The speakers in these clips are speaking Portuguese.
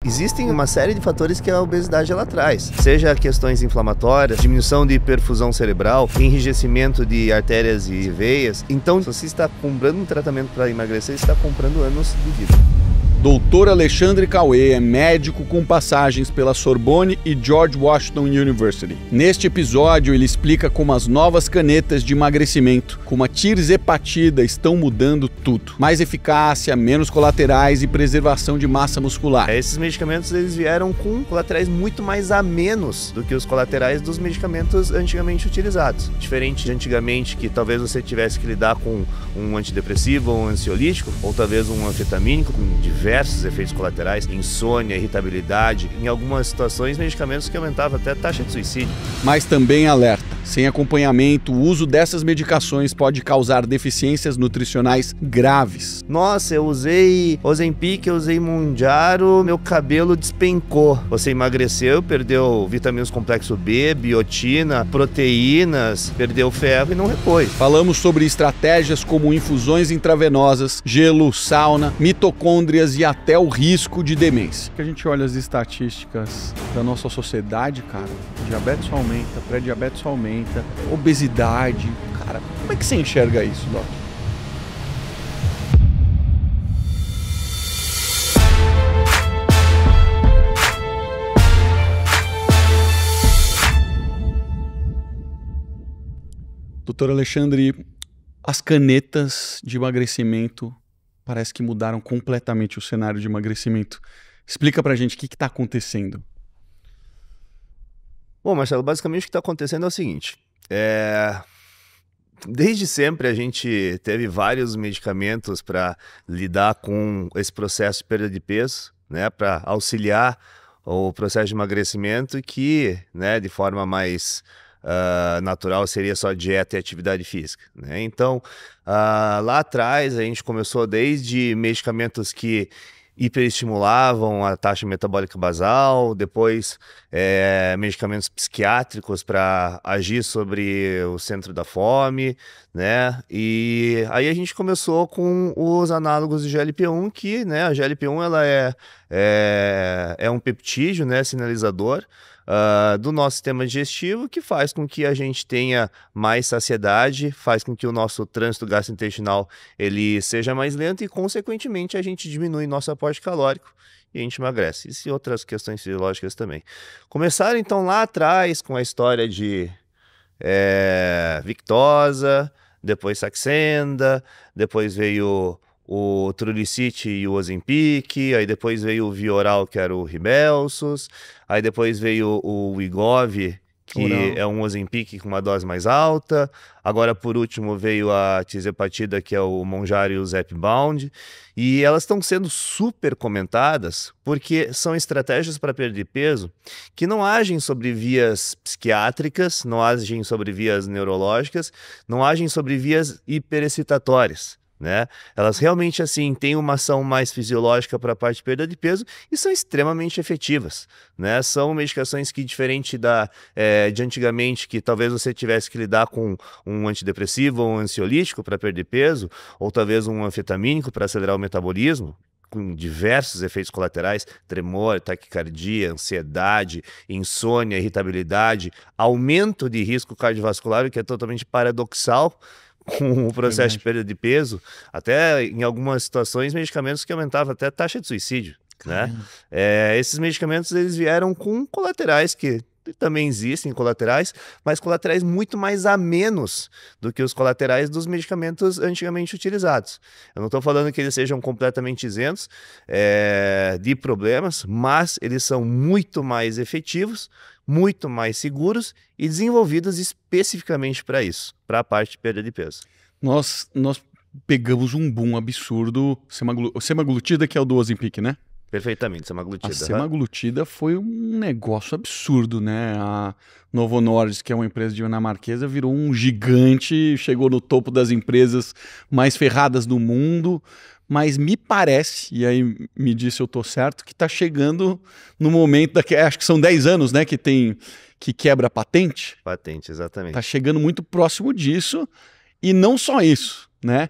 Existem uma série de fatores que a obesidade ela traz, seja questões inflamatórias, diminuição de perfusão cerebral, enrijecimento de artérias e veias. Então, se você está comprando um tratamento para emagrecer, você está comprando anos de vida. Dr. Alexandre Cauê é médico com passagens pela Sorbonne e George Washington University. Neste episódio, ele explica como as novas canetas de emagrecimento, como a tirzepatida, estão mudando tudo. Mais eficácia, menos colaterais e preservação de massa muscular. Esses medicamentos eles vieram com colaterais muito mais a menos do que os colaterais dos medicamentos antigamente utilizados. Diferente de antigamente, que talvez você tivesse que lidar com um antidepressivo ou um ansiolítico, ou talvez um anfetamínico, com diversos efeitos colaterais, insônia, irritabilidade, em algumas situações medicamentos que aumentavam até a taxa de suicídio. Mas também alerta, sem acompanhamento, o uso dessas medicações pode causar deficiências nutricionais graves. Nossa, eu usei Ozempic, eu usei Mounjaro, meu cabelo despencou. Você emagreceu, perdeu vitaminas complexo B, biotina, proteínas, perdeu ferro e não repôs. Falamos sobre estratégias como infusões intravenosas, gelo, sauna, mitocôndrias e até o risco de demência. A gente olha as estatísticas da nossa sociedade, cara, diabetes aumenta, pré-diabetes aumenta, obesidade. Cara, como é que você enxerga isso, Doc? Doutor Alexandre, as canetas de emagrecimento parece que mudaram completamente o cenário de emagrecimento. Explica pra gente o que está acontecendo. Bom, Marcelo, basicamente o que está acontecendo é o seguinte. Desde sempre a gente teve vários medicamentos para lidar com esse processo de perda de peso, né, para auxiliar o processo de emagrecimento que, né, de forma mais natural seria só dieta e atividade física, né? Então, lá atrás a gente começou desde medicamentos que hiperestimulavam a taxa metabólica basal, depois medicamentos psiquiátricos para agir sobre o centro da fome, né? E aí a gente começou com os análogos de GLP-1, que, né, a GLP-1 ela é um peptídeo, né, sinalizador do nosso sistema digestivo, que faz com que a gente tenha mais saciedade, faz com que o nosso trânsito gastrointestinal ele seja mais lento e, consequentemente, a gente diminui nosso aporte calórico e a gente emagrece. Isso e outras questões fisiológicas também. Começaram, então, lá atrás com a história de Victoza, depois Saxenda, depois veio o Trulicity e o Ozempic, aí depois veio o Vioral, que era o Rybelsus, aí depois veio o Wegovy, que é um Ozempic com uma dose mais alta, agora por último veio a tirzepatida, que é o Mounjaro e o Zepbound, e elas estão sendo super comentadas porque são estratégias para perder peso que não agem sobre vias psiquiátricas, não agem sobre vias neurológicas, não agem sobre vias hiperexcitatórias, né? Elas realmente assim têm uma ação mais fisiológica para a parte de perda de peso e são extremamente efetivas, né? São medicações que, diferente de antigamente, que talvez você tivesse que lidar com um antidepressivo ou um ansiolítico para perder peso, ou talvez um anfetamínico para acelerar o metabolismo, com diversos efeitos colaterais, tremor, taquicardia, ansiedade, insônia, irritabilidade, aumento de risco cardiovascular, o que é totalmente paradoxal com o processo de perda de peso, até em algumas situações medicamentos que aumentavam até a taxa de suicídio, né? Esses medicamentos eles vieram com colaterais que também existem colaterais, mas colaterais muito mais a menos do que os colaterais dos medicamentos antigamente utilizados. Eu não estou falando que eles sejam completamente isentos de problemas, mas eles são muito mais efetivos, muito mais seguros e desenvolvidos especificamente para isso, para a parte de perda de peso. Nós pegamos um boom absurdo, semaglutida, que é o do Ozempic, né? Perfeitamente, semaglutida. A semaglutida foi um negócio absurdo, né? A Novo Nordisk, que é uma empresa dinamarquesa, virou um gigante, chegou no topo das empresas mais ferradas do mundo, mas me parece, e aí me diz se eu tô certo, que tá chegando no momento, acho que são 10 anos, né, que quebra a patente. Patente, exatamente. Tá chegando muito próximo disso, e não só isso, né?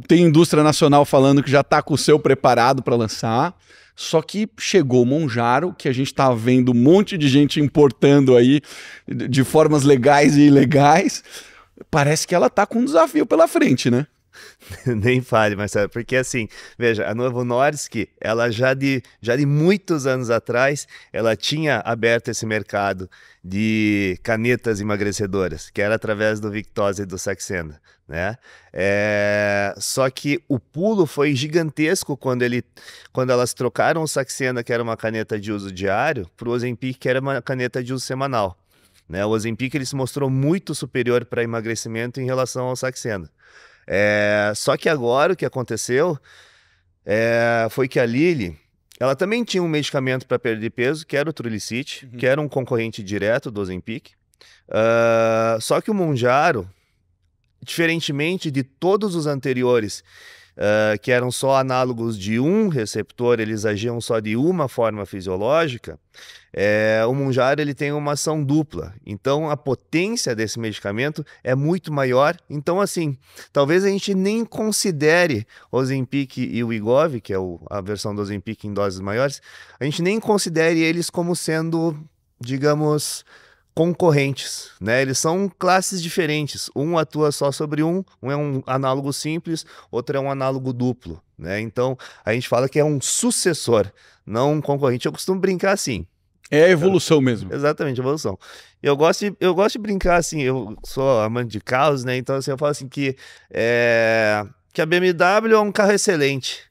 tem indústria nacional falando que já está com o seu preparado para lançar. Só que chegou o Mounjaro, que a gente está vendo um monte de gente importando aí de formas legais e ilegais. Parece que ela está com um desafio pela frente, né? Nem fale, Marcelo, porque assim, veja, a Novo Nordisk, ela já de muitos anos atrás, ela tinha aberto esse mercado de canetas emagrecedoras, que era através do Victoza e do Saxenda, né? Só que o pulo foi gigantesco quando elas trocaram o Saxenda, que era uma caneta de uso diário, para o Ozempic, que era uma caneta de uso semanal, né? O Ozempic, ele se mostrou muito superior para emagrecimento em relação ao Saxenda. Só que agora o que aconteceu foi que a Lilly, ela também tinha um medicamento para perda de peso, que era o Trulicity, que era um concorrente direto do Ozempic. Só que o Mounjaro, diferentemente de todos os anteriores, que eram só análogos de um receptor, eles agiam só de uma forma fisiológica, o Mounjaro, ele tem uma ação dupla. Então, a potência desse medicamento é muito maior. Então, assim, talvez a gente nem considere o Ozempic e o Wegovy, que é a versão do Ozempic em doses maiores, a gente nem considere eles como sendo, digamos, concorrentes, né? Eles são classes diferentes. Um atua só sobre um é um análogo simples, outro é um análogo duplo, né? Então, a gente fala que é um sucessor, não um concorrente. Eu costumo brincar assim. É a evolução mesmo. Exatamente, evolução. Eu gosto de brincar assim, eu sou amante de carros, né? Então, assim, eu falo assim que a BMW é um carro excelente.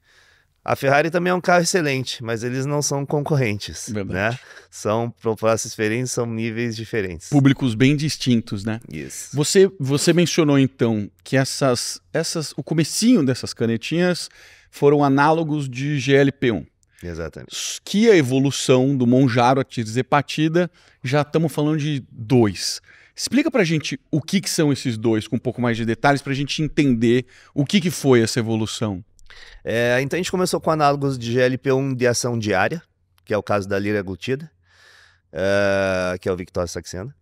A Ferrari também é um carro excelente, mas eles não são concorrentes, né? São propostas diferentes, são níveis diferentes. Públicos bem distintos, né? Isso. Você mencionou, então, que o comecinho dessas canetinhas foram análogos de GLP-1. Exatamente. Que a evolução do Mounjaro, a tirzepatida, já estamos falando de 2. Explica pra gente o que são esses dois, com um pouco mais de detalhes, pra gente entender o que foi essa evolução. Então a gente começou com análogos de GLP-1 de ação diária, que é o caso da liraglutida, que é o Victoza e Saxenda.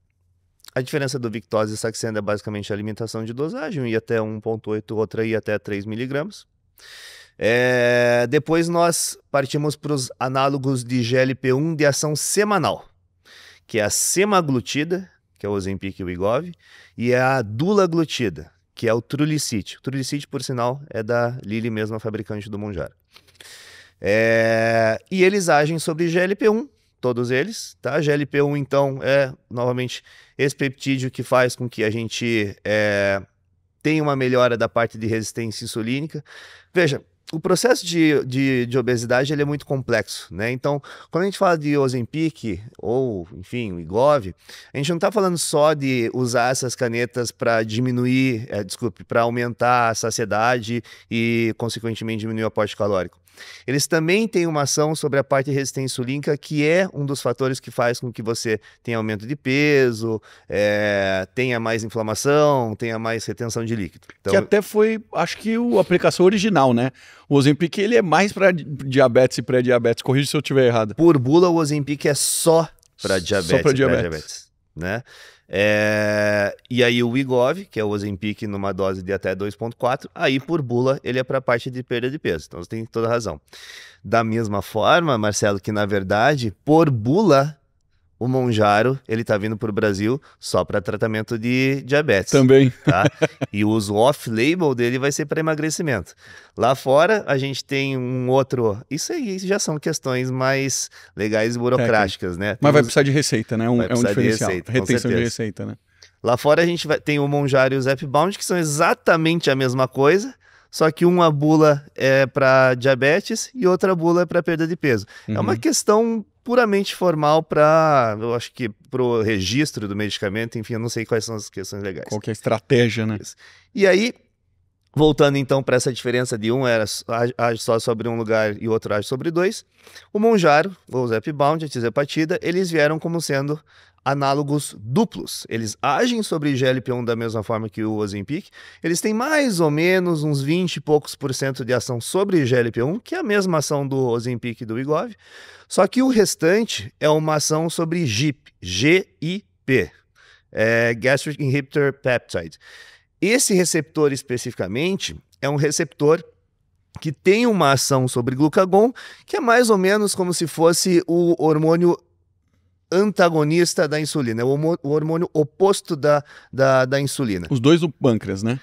A diferença do Victoza e Saxenda é basicamente a limitação de dosagem, um ia até 1,8, outra ia até 3 miligramas. Depois nós partimos para os análogos de GLP-1 de ação semanal, que é a semaglutida, que é o Ozempic e o Wegovy, e a dulaglutida, que é o Trulicity. O Trulicity, por sinal, é da Lilly mesmo, a fabricante do Mounjaro. E eles agem sobre GLP-1, todos eles, tá? GLP-1, então, é, novamente, esse peptídeo que faz com que a gente tenha uma melhora da parte de resistência insulínica. Veja, o processo de obesidade, ele é muito complexo, né? Então, quando a gente fala de Ozempic ou, enfim, o Wegovy, a gente não está falando só de usar essas canetas para diminuir, para aumentar a saciedade e, consequentemente, diminuir o aporte calórico. Eles também têm uma ação sobre a parte de resistência insulínica, que é um dos fatores que faz com que você tenha aumento de peso, tenha mais inflamação, tenha mais retenção de líquido. Então, que até foi, acho que, a aplicação original, né? O Ozempic, ele é mais para diabetes e pré-diabetes. Corrija se eu estiver errado. Por bula, o Ozempic é só para diabetes só pra e pré-diabetes, né? E aí o Wegovy, que é o Ozempic numa dose de até 2,4, aí por bula ele é para a parte de perda de peso. Então você tem toda a razão. Da mesma forma, Marcelo, que na verdade, por bula, o Mounjaro, ele tá vindo para o Brasil só para tratamento de diabetes. Também. Tá? E o uso off-label dele vai ser para emagrecimento. Lá fora, a gente tem um outro... Isso aí já são questões mais legais e burocráticas, né? Mas vai precisar de receita, né? É um diferencial. De receita, retenção de receita, né? Lá fora, a gente tem o Mounjaro e o Zepbound, que são exatamente a mesma coisa, só que uma bula é para diabetes e outra bula é para perda de peso. É uma questão puramente formal eu acho que para o registro do medicamento, enfim, eu não sei quais são as questões legais. Qual que é a estratégia, né? Isso. E aí, voltando então para essa diferença de um age só sobre um lugar e o outro age sobre dois, o Mounjaro, o Zepbound, a tirzepatida, eles vieram como sendo análogos duplos. Eles agem sobre GLP-1 da mesma forma que o Ozempic. Eles têm mais ou menos uns 20 e poucos % de ação sobre GLP-1, que é a mesma ação do Ozempic e do Wegovy. Só que o restante é uma ação sobre GIP, G-I-P, Gastric Inhibitor Peptide. Esse receptor especificamente é um receptor que tem uma ação sobre glucagon, que é mais ou menos como se fosse o hormônio antagonista da insulina, é o hormônio oposto da insulina. Os dois do pâncreas, né?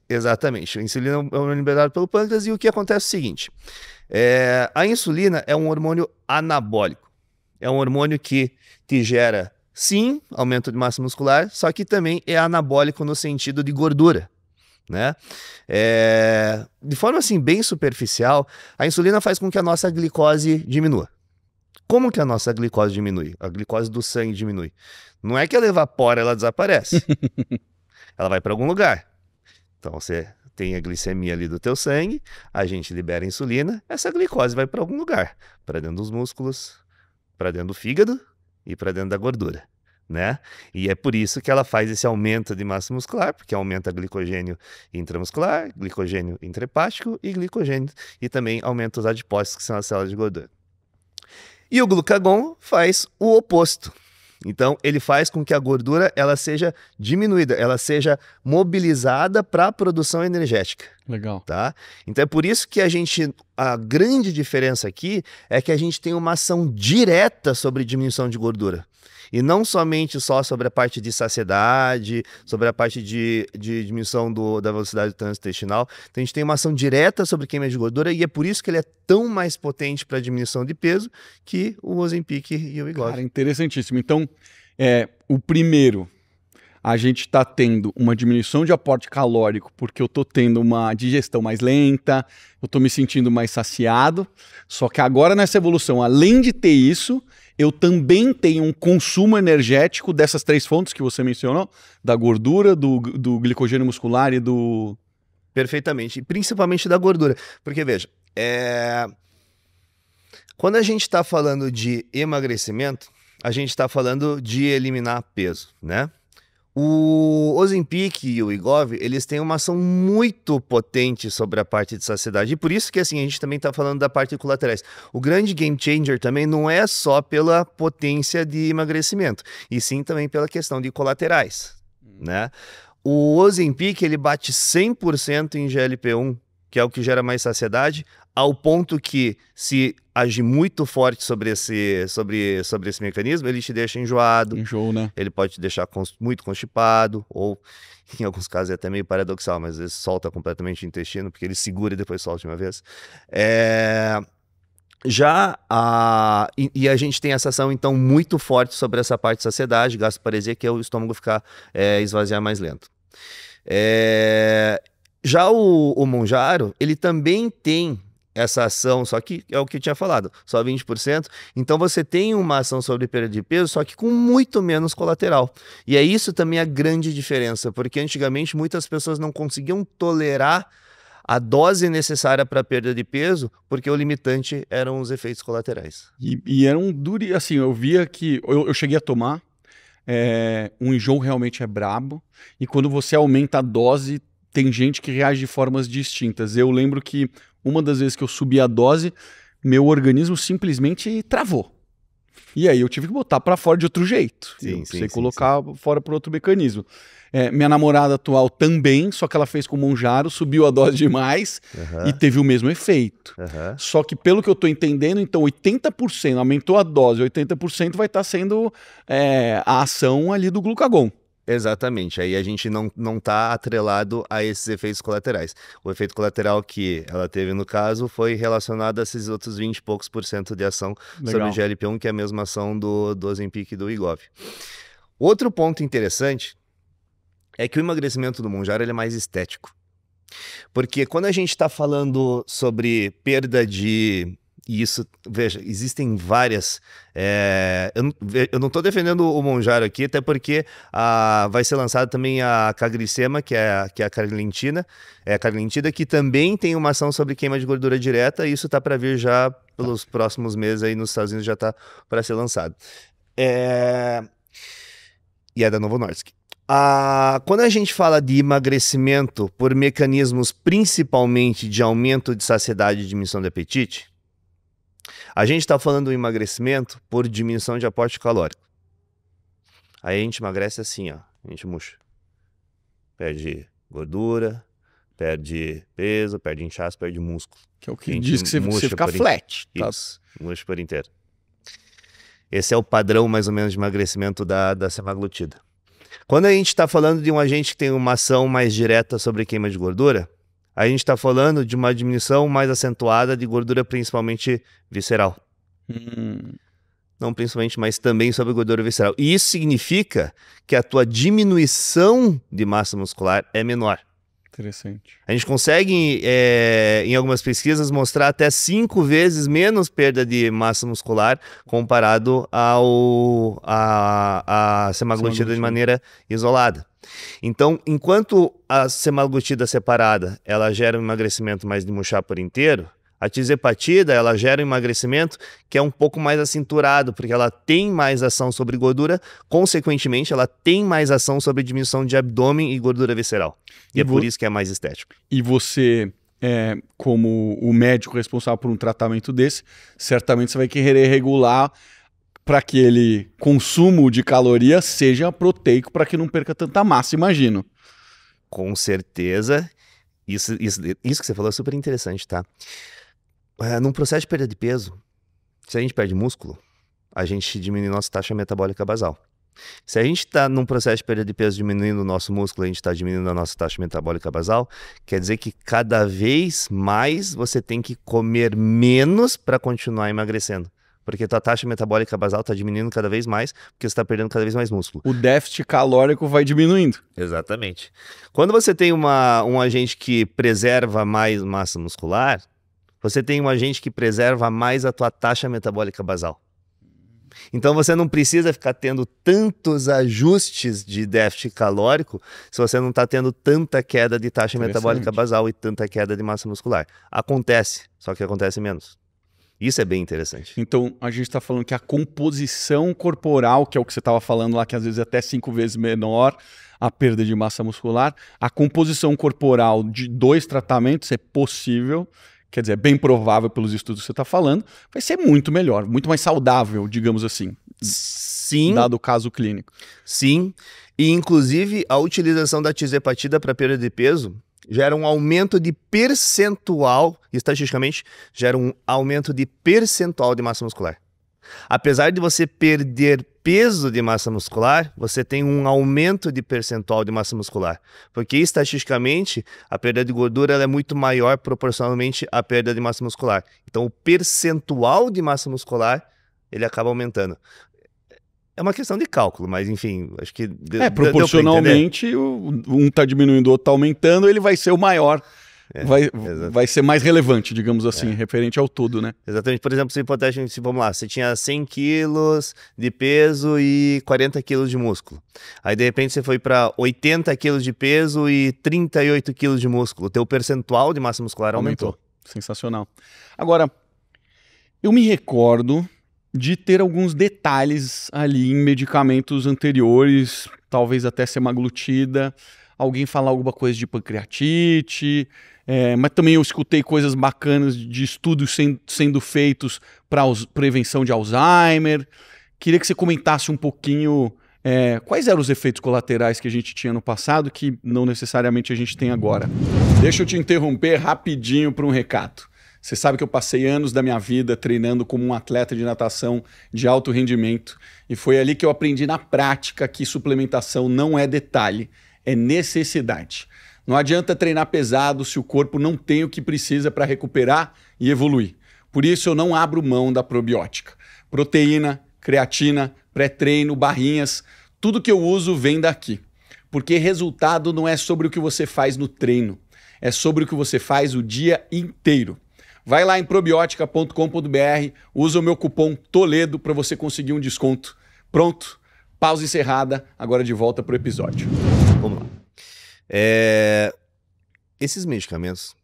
Exatamente. A insulina é um hormônio liberado pelo pâncreas e o que acontece é o seguinte, a insulina é um hormônio anabólico, é um hormônio que te gera, sim, aumento de massa muscular, só que também é anabólico no sentido de gordura, né? De forma assim bem superficial, a insulina faz com que a nossa glicose diminua. Como que a nossa glicose diminui? A glicose do sangue diminui. Não é que ela evapora, ela desaparece. Ela vai para algum lugar. Então você tem a glicemia ali do teu sangue, a gente libera a insulina, essa glicose vai para algum lugar, para dentro dos músculos, para dentro do fígado e para dentro da gordura, né? E é por isso que ela faz esse aumento de massa muscular, porque aumenta glicogênio intramuscular, glicogênio intrahepático e glicogênio, e também aumenta os adipócitos, que são as células de gordura. E o glucagon faz o oposto. Então, ele faz com que a gordura ela seja diminuída, ela seja mobilizada para a produção energética. Legal. Tá? Então, é por isso que a grande diferença aqui é que a gente tem uma ação direta sobre diminuição de gordura. E não somente só sobre a parte de saciedade, sobre a parte de diminuição da velocidade do trânsito intestinal. Então a gente tem uma ação direta sobre queima de gordura e é por isso que ele é tão mais potente para diminuição de peso que o Ozempic e o Wegovy. Cara, interessantíssimo. Então, o primeiro, a gente está tendo uma diminuição de aporte calórico porque eu estou tendo uma digestão mais lenta, eu estou me sentindo mais saciado, só que agora nessa evolução, além de ter isso, eu também tenho um consumo energético dessas três fontes que você mencionou, da gordura, do glicogênio muscular e do... Perfeitamente, e principalmente da gordura, porque veja, quando a gente está falando de emagrecimento, a gente está falando de eliminar peso, né? O Ozempic e o Wegovy, eles têm uma ação muito potente sobre a parte de saciedade. E por isso que assim, a gente também está falando da parte de colaterais. O grande game changer também não é só pela potência de emagrecimento, e sim também pela questão de colaterais, né? O Ozempic, ele bate 100% em GLP-1, que é o que gera mais saciedade, ao ponto que, se agir muito forte sobre esse mecanismo, ele te deixa enjoado. Enjoo, né? Ele pode te deixar muito constipado, ou em alguns casos é até meio paradoxal, mas às vezes solta completamente o intestino, porque ele segura e depois solta de uma vez. E a gente tem essa ação, então, muito forte sobre essa parte de saciedade, gastroparesia, que é o estômago ficar esvaziar mais lento. Já o Mounjaro, ele também tem essa ação, só que é o que eu tinha falado, só 20%. Então você tem uma ação sobre perda de peso, só que com muito menos colateral. E é isso também a grande diferença, porque antigamente muitas pessoas não conseguiam tolerar a dose necessária para perda de peso, porque o limitante eram os efeitos colaterais. E eram duros, assim, eu via que eu cheguei a tomar, um enjoo realmente é brabo, e quando você aumenta a dose, tem gente que reage de formas distintas. Eu lembro que uma das vezes que eu subi a dose, meu organismo simplesmente travou. E aí eu tive que botar para fora de outro jeito. Eu precisei colocar fora por outro mecanismo. Minha namorada atual também, só que ela fez com o Mounjaro, subiu a dose demais e teve o mesmo efeito. Só que pelo que eu estou entendendo, então 80%, aumentou a dose, 80% vai estar sendo a ação ali do glucagon. Exatamente, aí a gente não está atrelado a esses efeitos colaterais. O efeito colateral que ela teve no caso foi relacionado a esses outros 20 e poucos % de ação sobre o GLP-1, que é a mesma ação do Ozempic e do Wegovy. Outro ponto interessante é que o emagrecimento do Mounjaro ele é mais estético. Porque quando a gente está falando sobre perda de... E isso, veja, existem várias... eu não estou defendendo o Mounjaro aqui, até porque vai ser lançada também a CagriSema, que é a carnitina, que também tem uma ação sobre queima de gordura direta, e isso está para vir já pelos próximos meses aí nos Estados Unidos, já está para ser lançado. E é da Novo Nordisk. Quando a gente fala de emagrecimento por mecanismos principalmente de aumento de saciedade e diminuição de apetite, a gente está falando do emagrecimento por diminuição de aporte calórico. Aí a gente emagrece assim, ó, a gente murcha. Perde gordura, Perde peso, perde inchaço, perde músculo. Que é o A que gente diz que você murcha fica por flat. Tá? Isso, murcha por inteiro. Esse é o padrão, mais ou menos, de emagrecimento da semaglutida. Quando a gente está falando de um agente que tem uma ação mais direta sobre queima de gordura, a gente está falando de uma diminuição mais acentuada de gordura, principalmente visceral. Não principalmente, mas também sobre gordura visceral. E isso significa que a tua diminuição de massa muscular é menor. Interessante. A gente consegue, em algumas pesquisas, mostrar até 5 vezes menos perda de massa muscular comparado à semaglutida de maneira isolada. Então, enquanto a semaglutida separada ela gera um emagrecimento mais de murchar por inteiro, a tirzepatida ela gera um emagrecimento que é um pouco mais acinturado, porque ela tem mais ação sobre gordura, consequentemente ela tem mais ação sobre diminuição de abdômen e gordura visceral. E é por isso que é mais estético. E você, como o médico responsável por um tratamento desse, certamente você vai querer regular para que aquele consumo de calorias seja proteico para que não perca tanta massa, imagino. Com certeza. Isso que você falou é super interessante, tá? Num processo de perda de peso, se a gente perde músculo, a gente diminui nossa taxa metabólica basal. Se a gente está num processo de perda de peso diminuindo o nosso músculo, a gente está diminuindo a nossa taxa metabólica basal, quer dizer que cada vez mais você tem que comer menos para continuar emagrecendo. Porque a tua taxa metabólica basal está diminuindo cada vez mais, porque você está perdendo cada vez mais músculo. O déficit calórico vai diminuindo. Exatamente. Quando você tem um agente que preserva mais massa muscular, você tem um agente que preserva mais a tua taxa metabólica basal. Então você não precisa ficar tendo tantos ajustes de déficit calórico se você não está tendo tanta queda de taxa metabólica basal e tanta queda de massa muscular. Acontece, só que acontece menos. Isso é bem interessante. Então, a gente está falando que a composição corporal, que é o que você estava falando lá, que às vezes é até 5 vezes menor a perda de massa muscular, a composição corporal de 2 tratamentos é possível, quer dizer, é bem provável pelos estudos que você está falando, vai ser muito melhor, muito mais saudável, digamos assim. Sim. Dado o caso clínico. Sim. E, inclusive, a utilização da tirzepatida para perda de peso gera um aumento de percentual, estatisticamente, gera um aumento de percentual de massa muscular. Apesar de você perder peso de massa muscular, você tem um aumento de percentual de massa muscular. Porque, estatisticamente, a perda de gordura ela é muito maior proporcionalmente à perda de massa muscular. Então, o percentual de massa muscular, ele acaba aumentando. É uma questão de cálculo, mas enfim, acho que... proporcionalmente, um está diminuindo, o outro está aumentando, ele vai ser o maior. Vai ser mais relevante, digamos assim, referente ao todo, né? Exatamente. Por exemplo, se vamos lá, você tinha 100 quilos de peso e 40 quilos de músculo. Aí, de repente, você foi para 80 quilos de peso e 38 quilos de músculo. O teu percentual de massa muscular aumentou. Sensacional. Agora, eu me recordo de ter alguns detalhes ali em medicamentos anteriores, talvez até semaglutida, alguém falar alguma coisa de pancreatite, mas também eu escutei coisas bacanas de estudos sendo feitos para prevenção de Alzheimer. Queria que você comentasse um pouquinho quais eram os efeitos colaterais que a gente tinha no passado que não necessariamente a gente tem agora. Deixa eu te interromper rapidinho para um recado. Você sabe que eu passei anos da minha vida treinando como um atleta de natação de alto rendimento e foi ali que eu aprendi na prática que suplementação não é detalhe, é necessidade. Não adianta treinar pesado se o corpo não tem o que precisa para recuperar e evoluir. Por isso eu não abro mão da probiótica. Proteína, creatina, pré-treino, barrinhas, tudo que eu uso vem daqui. Porque resultado não é sobre o que você faz no treino, é sobre o que você faz o dia inteiro. Vai lá em probiotica.com.br, usa o meu cupom TOLEDO para você conseguir um desconto. Pronto, pausa encerrada, agora de volta para o episódio. Vamos lá. Esses medicamentos,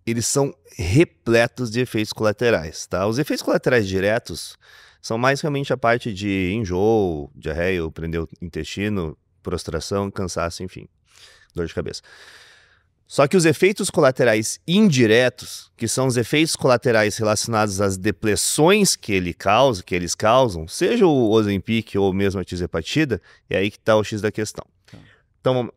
eles são repletos de efeitos colaterais, tá? Os efeitos colaterais diretos são mais realmente a parte de enjoo, diarreia, prender o intestino, prostração, cansaço, enfim, dor de cabeça. Só que os efeitos colaterais indiretos, que são os efeitos colaterais relacionados às depressões que eles causam, seja o Ozempic ou mesmo a tirzepatida, é aí que está o X da questão. Então,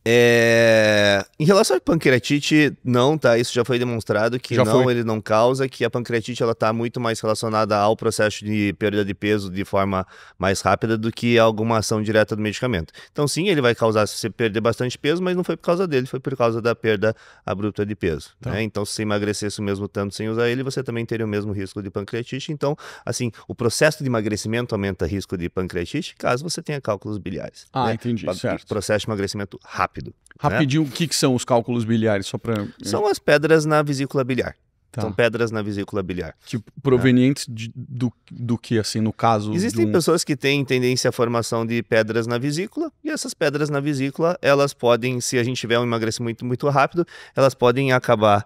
Em relação à pancreatite, não, tá? Isso já foi demonstrado que Já não, foi. ele não causa, que a pancreatite ela tá muito mais relacionada ao processo de perda de peso de forma mais rápida do que alguma ação direta do medicamento. Então, sim, ele vai causar se você perder bastante peso, mas não foi por causa dele, foi por causa da perda abrupta de peso, Tá. né? Então, se você emagrecesse o mesmo tanto sem usar ele, você também teria o mesmo risco de pancreatite. Então, assim, o processo de emagrecimento aumenta o risco de pancreatite caso você tenha cálculos biliares, né? Entendi, certo. Processo de emagrecimento rápido. Rapidinho, o que são os cálculos biliares, só para... São as pedras na vesícula biliar. Tá. São pedras na vesícula biliar. Tipo, provenientes do que, assim, no caso Existem pessoas que têm tendência à formação de pedras na vesícula, e essas pedras na vesícula, elas podem, se a gente tiver um emagrecimento muito rápido, elas podem acabar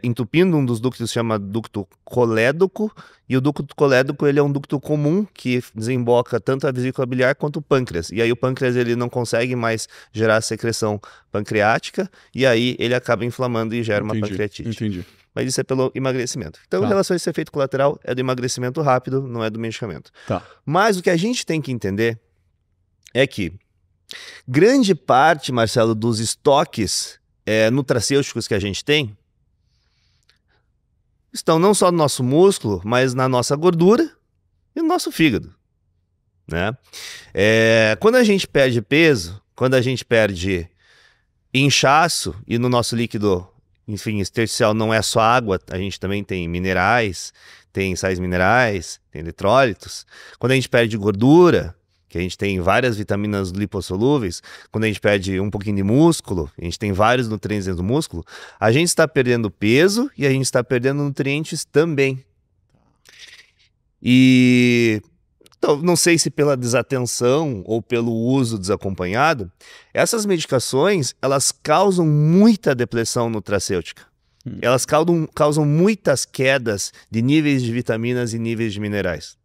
entupindo um dos ductos, chama ducto colédoco, e o ducto colédoco ele é um ducto comum que desemboca tanto a vesícula biliar quanto o pâncreas. E aí o pâncreas ele não consegue mais gerar secreção pancreática, e aí ele acaba inflamando e gera uma pancreatite. Entendi. Mas isso é pelo emagrecimento. Então, Tá. em relação a esse efeito colateral, é do emagrecimento rápido, não é do medicamento. Tá. Mas o que a gente tem que entender é que grande parte, Marcelo, dos estoques nutracêuticos que a gente tem estão não só no nosso músculo, mas na nossa gordura e no nosso fígado, né? Quando a gente perde peso, quando a gente perde inchaço, e no nosso líquido, enfim, intersticial não é só água, a gente também tem minerais, tem sais minerais, tem eletrólitos. Quando a gente perde gordura, que a gente tem várias vitaminas lipossolúveis, quando a gente perde um pouquinho de músculo, a gente tem vários nutrientes dentro do músculo, a gente está perdendo peso e a gente está perdendo nutrientes também. E então, não sei se pela desatenção ou pelo uso desacompanhado, essas medicações, elas causam muita depressão nutracêutica. Elas causam muitas quedas de níveis de vitaminas e níveis de minerais.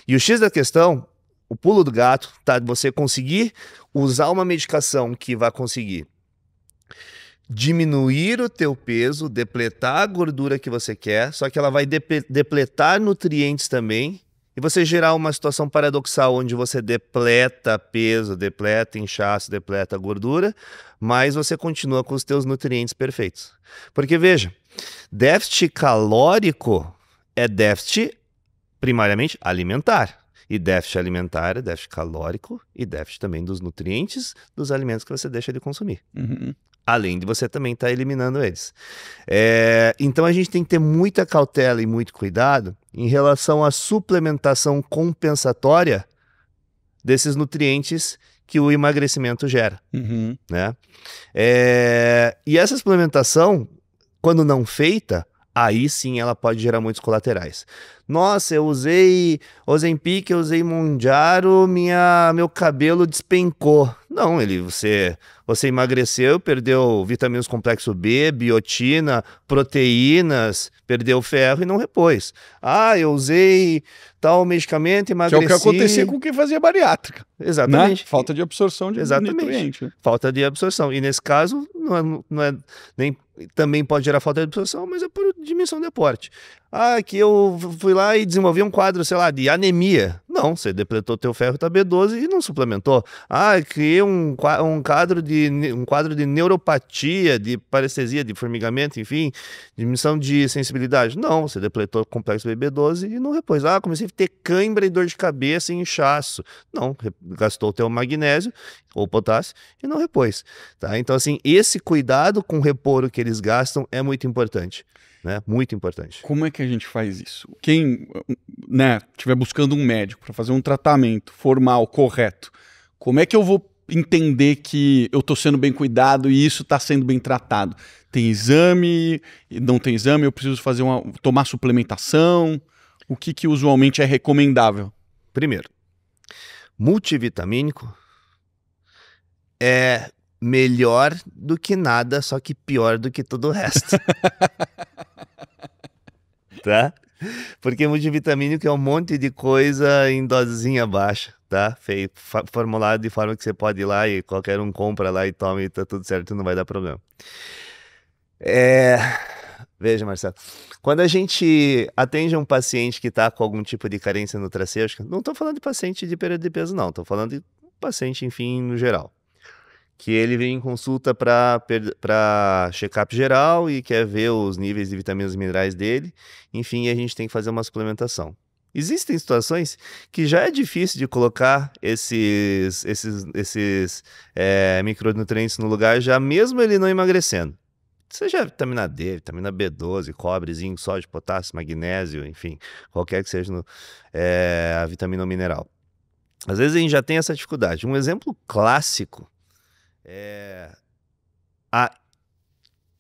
E o X da questão, o pulo do gato, tá? Você conseguir usar uma medicação que vai conseguir diminuir o teu peso, depletar a gordura que você quer, só que ela vai depletar nutrientes também, e você gerar uma situação paradoxal onde você depleta peso, depleta inchaço, depleta gordura, mas você continua com os teus nutrientes perfeitos. Porque veja, déficit calórico é déficit primariamente alimentar. E déficit alimentar é déficit calórico e déficit também dos nutrientes dos alimentos que você deixa de consumir. Além de você também estar eliminando eles. Então a gente tem que ter muita cautela e muito cuidado em relação à suplementação compensatória desses nutrientes que o emagrecimento gera. Né? E essa suplementação, quando não feita, aí sim ela pode gerar muitos colaterais. Nossa, eu usei Ozempic, eu usei Mounjaro, meu cabelo despencou. Não, você emagreceu, perdeu vitaminas complexo B, biotina, proteínas, perdeu ferro e não repôs. Eu usei tal medicamento, emagreci. Que é o que acontecia com quem fazia bariátrica. Exatamente. Né? Falta de absorção de nutriente. Falta de absorção. E nesse caso, nem também pode gerar falta de absorção, mas é por diminuição de aporte. Que eu fui lá e desenvolvi um quadro, sei lá, de anemia. Não, você depletou teu ferro tá B12 e não suplementou. Criei um quadro de neuropatia, de parestesia, de formigamento, enfim, diminuição de sensibilidade. Não, você depletou o complexo B12 e não repôs. Comecei a ter cãibra e dor de cabeça e inchaço. Não, gastou o teu magnésio ou potássio e não repôs. Tá? Então, assim, esse cuidado com o repor que eles gastam é muito importante. Né? Muito importante. Como é que a gente faz isso? Quem estiver buscando um médico para fazer um tratamento formal, correto, como é que eu vou entender que eu estou sendo bem cuidado e isso está sendo bem tratado? Tem exame? Não tem exame? Eu preciso tomar suplementação? O que usualmente é recomendável? Primeiro, multivitamínico é melhor do que nada, só que pior do que todo o resto. Tá? Porque multivitamínico é um monte de coisa em dosezinha baixa, tá? Formulado de forma que você pode ir lá e qualquer um compra lá e toma e tá tudo certo, não vai dar problema. Veja, Marcelo, quando a gente atende um paciente que está com algum tipo de carência nutracêutica, não estou falando de paciente de perda de peso, não, estou falando de paciente, enfim, no geral, que ele vem em consulta para check-up geral e quer ver os níveis de vitaminas e minerais dele. Enfim, a gente tem que fazer uma suplementação. Existem situações que já é difícil de colocar esses micronutrientes no lugar, já mesmo ele não emagrecendo. Seja vitamina D, vitamina B12, cobre, zinco, sódio, potássio, magnésio, enfim, qualquer que seja a vitamina ou mineral. Às vezes a gente já tem essa dificuldade. Um exemplo clássico é a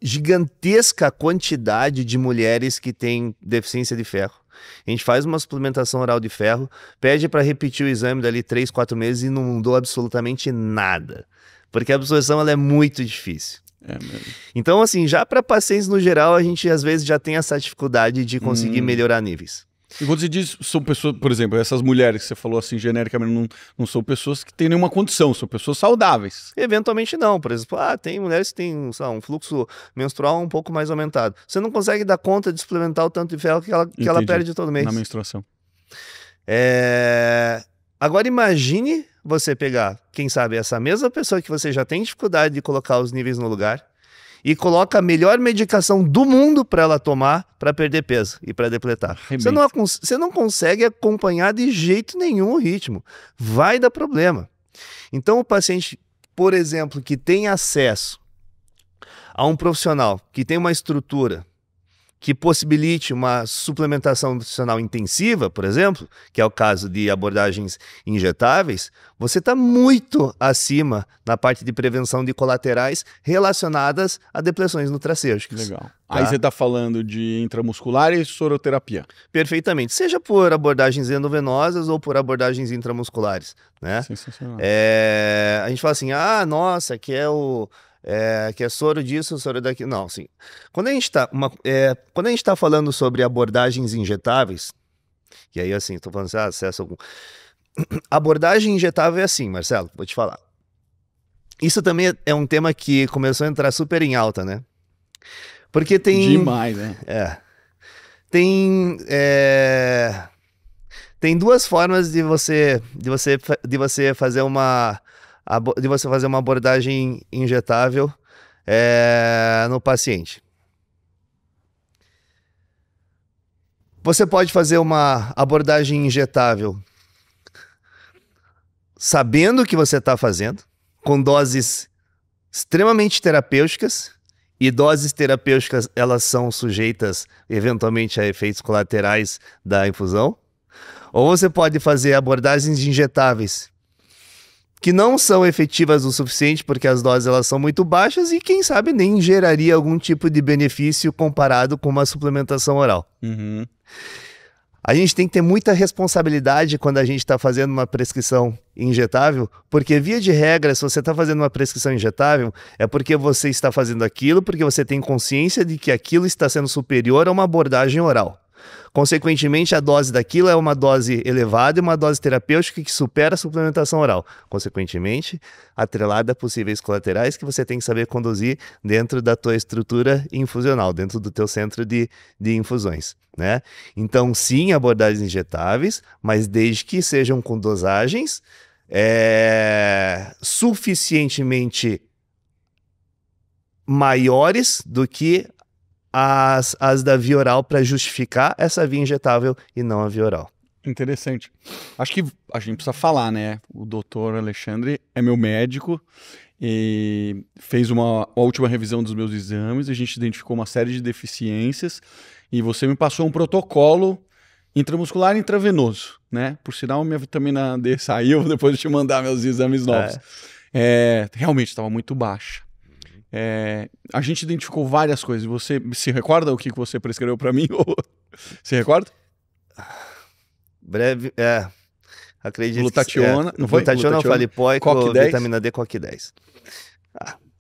gigantesca quantidade de mulheres que têm deficiência de ferro. A gente faz uma suplementação oral de ferro, pede para repetir o exame dali 3, 4 meses e não mudou absolutamente nada. Porque a absorção ela é muito difícil. Então, assim, já para pacientes no geral, a gente às vezes já tem essa dificuldade de conseguir melhorar níveis. E quando você diz, são pessoas, por exemplo, essas mulheres que você falou assim, genericamente, não são pessoas que têm nenhuma condição, são pessoas saudáveis. Eventualmente não, por exemplo, tem mulheres que têm um fluxo menstrual um pouco mais aumentado. Você não consegue dar conta de suplementar o tanto de ferro que ela perde todo mês. Na menstruação. Agora imagine você pegar, quem sabe, essa mesma pessoa que você já tem dificuldade de colocar os níveis no lugar e coloca a melhor medicação do mundo para ela tomar para perder peso e para depletar. Você não consegue acompanhar de jeito nenhum o ritmo. Vai dar problema. Então o paciente, por exemplo, que tem acesso a um profissional que tem uma estrutura que possibilite uma suplementação nutricional intensiva, por exemplo, que é o caso de abordagens injetáveis, você está muito acima na parte de prevenção de colaterais relacionadas a depressões nutracêuticas. Legal. Tá? Aí você está falando de intramuscular e soroterapia. Perfeitamente. Seja por abordagens endovenosas ou por abordagens intramusculares. Né? Sensacional. A gente fala assim, nossa, que é soro disso, soro daquilo. Não, sim. Quando a gente está falando sobre abordagens injetáveis, e aí assim, estou falando assim, acesso algum. Abordagem injetável é assim, Marcelo, vou te falar. Isso também é um tema que começou a entrar super em alta, né? Porque tem... Demais, né? Tem duas formas de você fazer uma abordagem injetável no paciente. Você pode fazer uma abordagem injetável sabendo o que você está fazendo, com doses extremamente terapêuticas, e doses terapêuticas elas são sujeitas eventualmente a efeitos colaterais da infusão. Ou você pode fazer abordagens injetáveis que não são efetivas o suficiente porque as doses elas são muito baixas e quem sabe nem geraria algum tipo de benefício comparado com uma suplementação oral. Uhum. A gente tem que ter muita responsabilidade quando a gente está fazendo uma prescrição injetável, porque via de regra, se você está fazendo uma prescrição injetável, é porque você está fazendo aquilo, porque você tem consciência de que aquilo está sendo superior a uma abordagem oral. Consequentemente, a dose daquilo é uma dose elevada e uma dose terapêutica que supera a suplementação oral. Consequentemente, atrelada a possíveis colaterais que você tem que saber conduzir dentro da tua estrutura infusional, dentro do teu centro de infusões, né? Então, sim, abordagens injetáveis, mas desde que sejam com dosagens suficientemente maiores do que as da via oral para justificar essa via injetável e não a via oral. Interessante. Acho que a gente precisa falar, né? O doutor Alexandre é meu médico e fez uma última revisão dos meus exames, a gente identificou uma série de deficiências e você me passou um protocolo intramuscular e intravenoso, né? Por sinal, minha vitamina D saiu depois de te mandar meus exames novos. Realmente estava muito baixa. A gente identificou várias coisas. Você se recorda o que você prescreveu para mim? Se recorda? Breve, acredito. Glutationa, não foi? Glutationa, falipoico, COQ10. vitamina D, COQ10.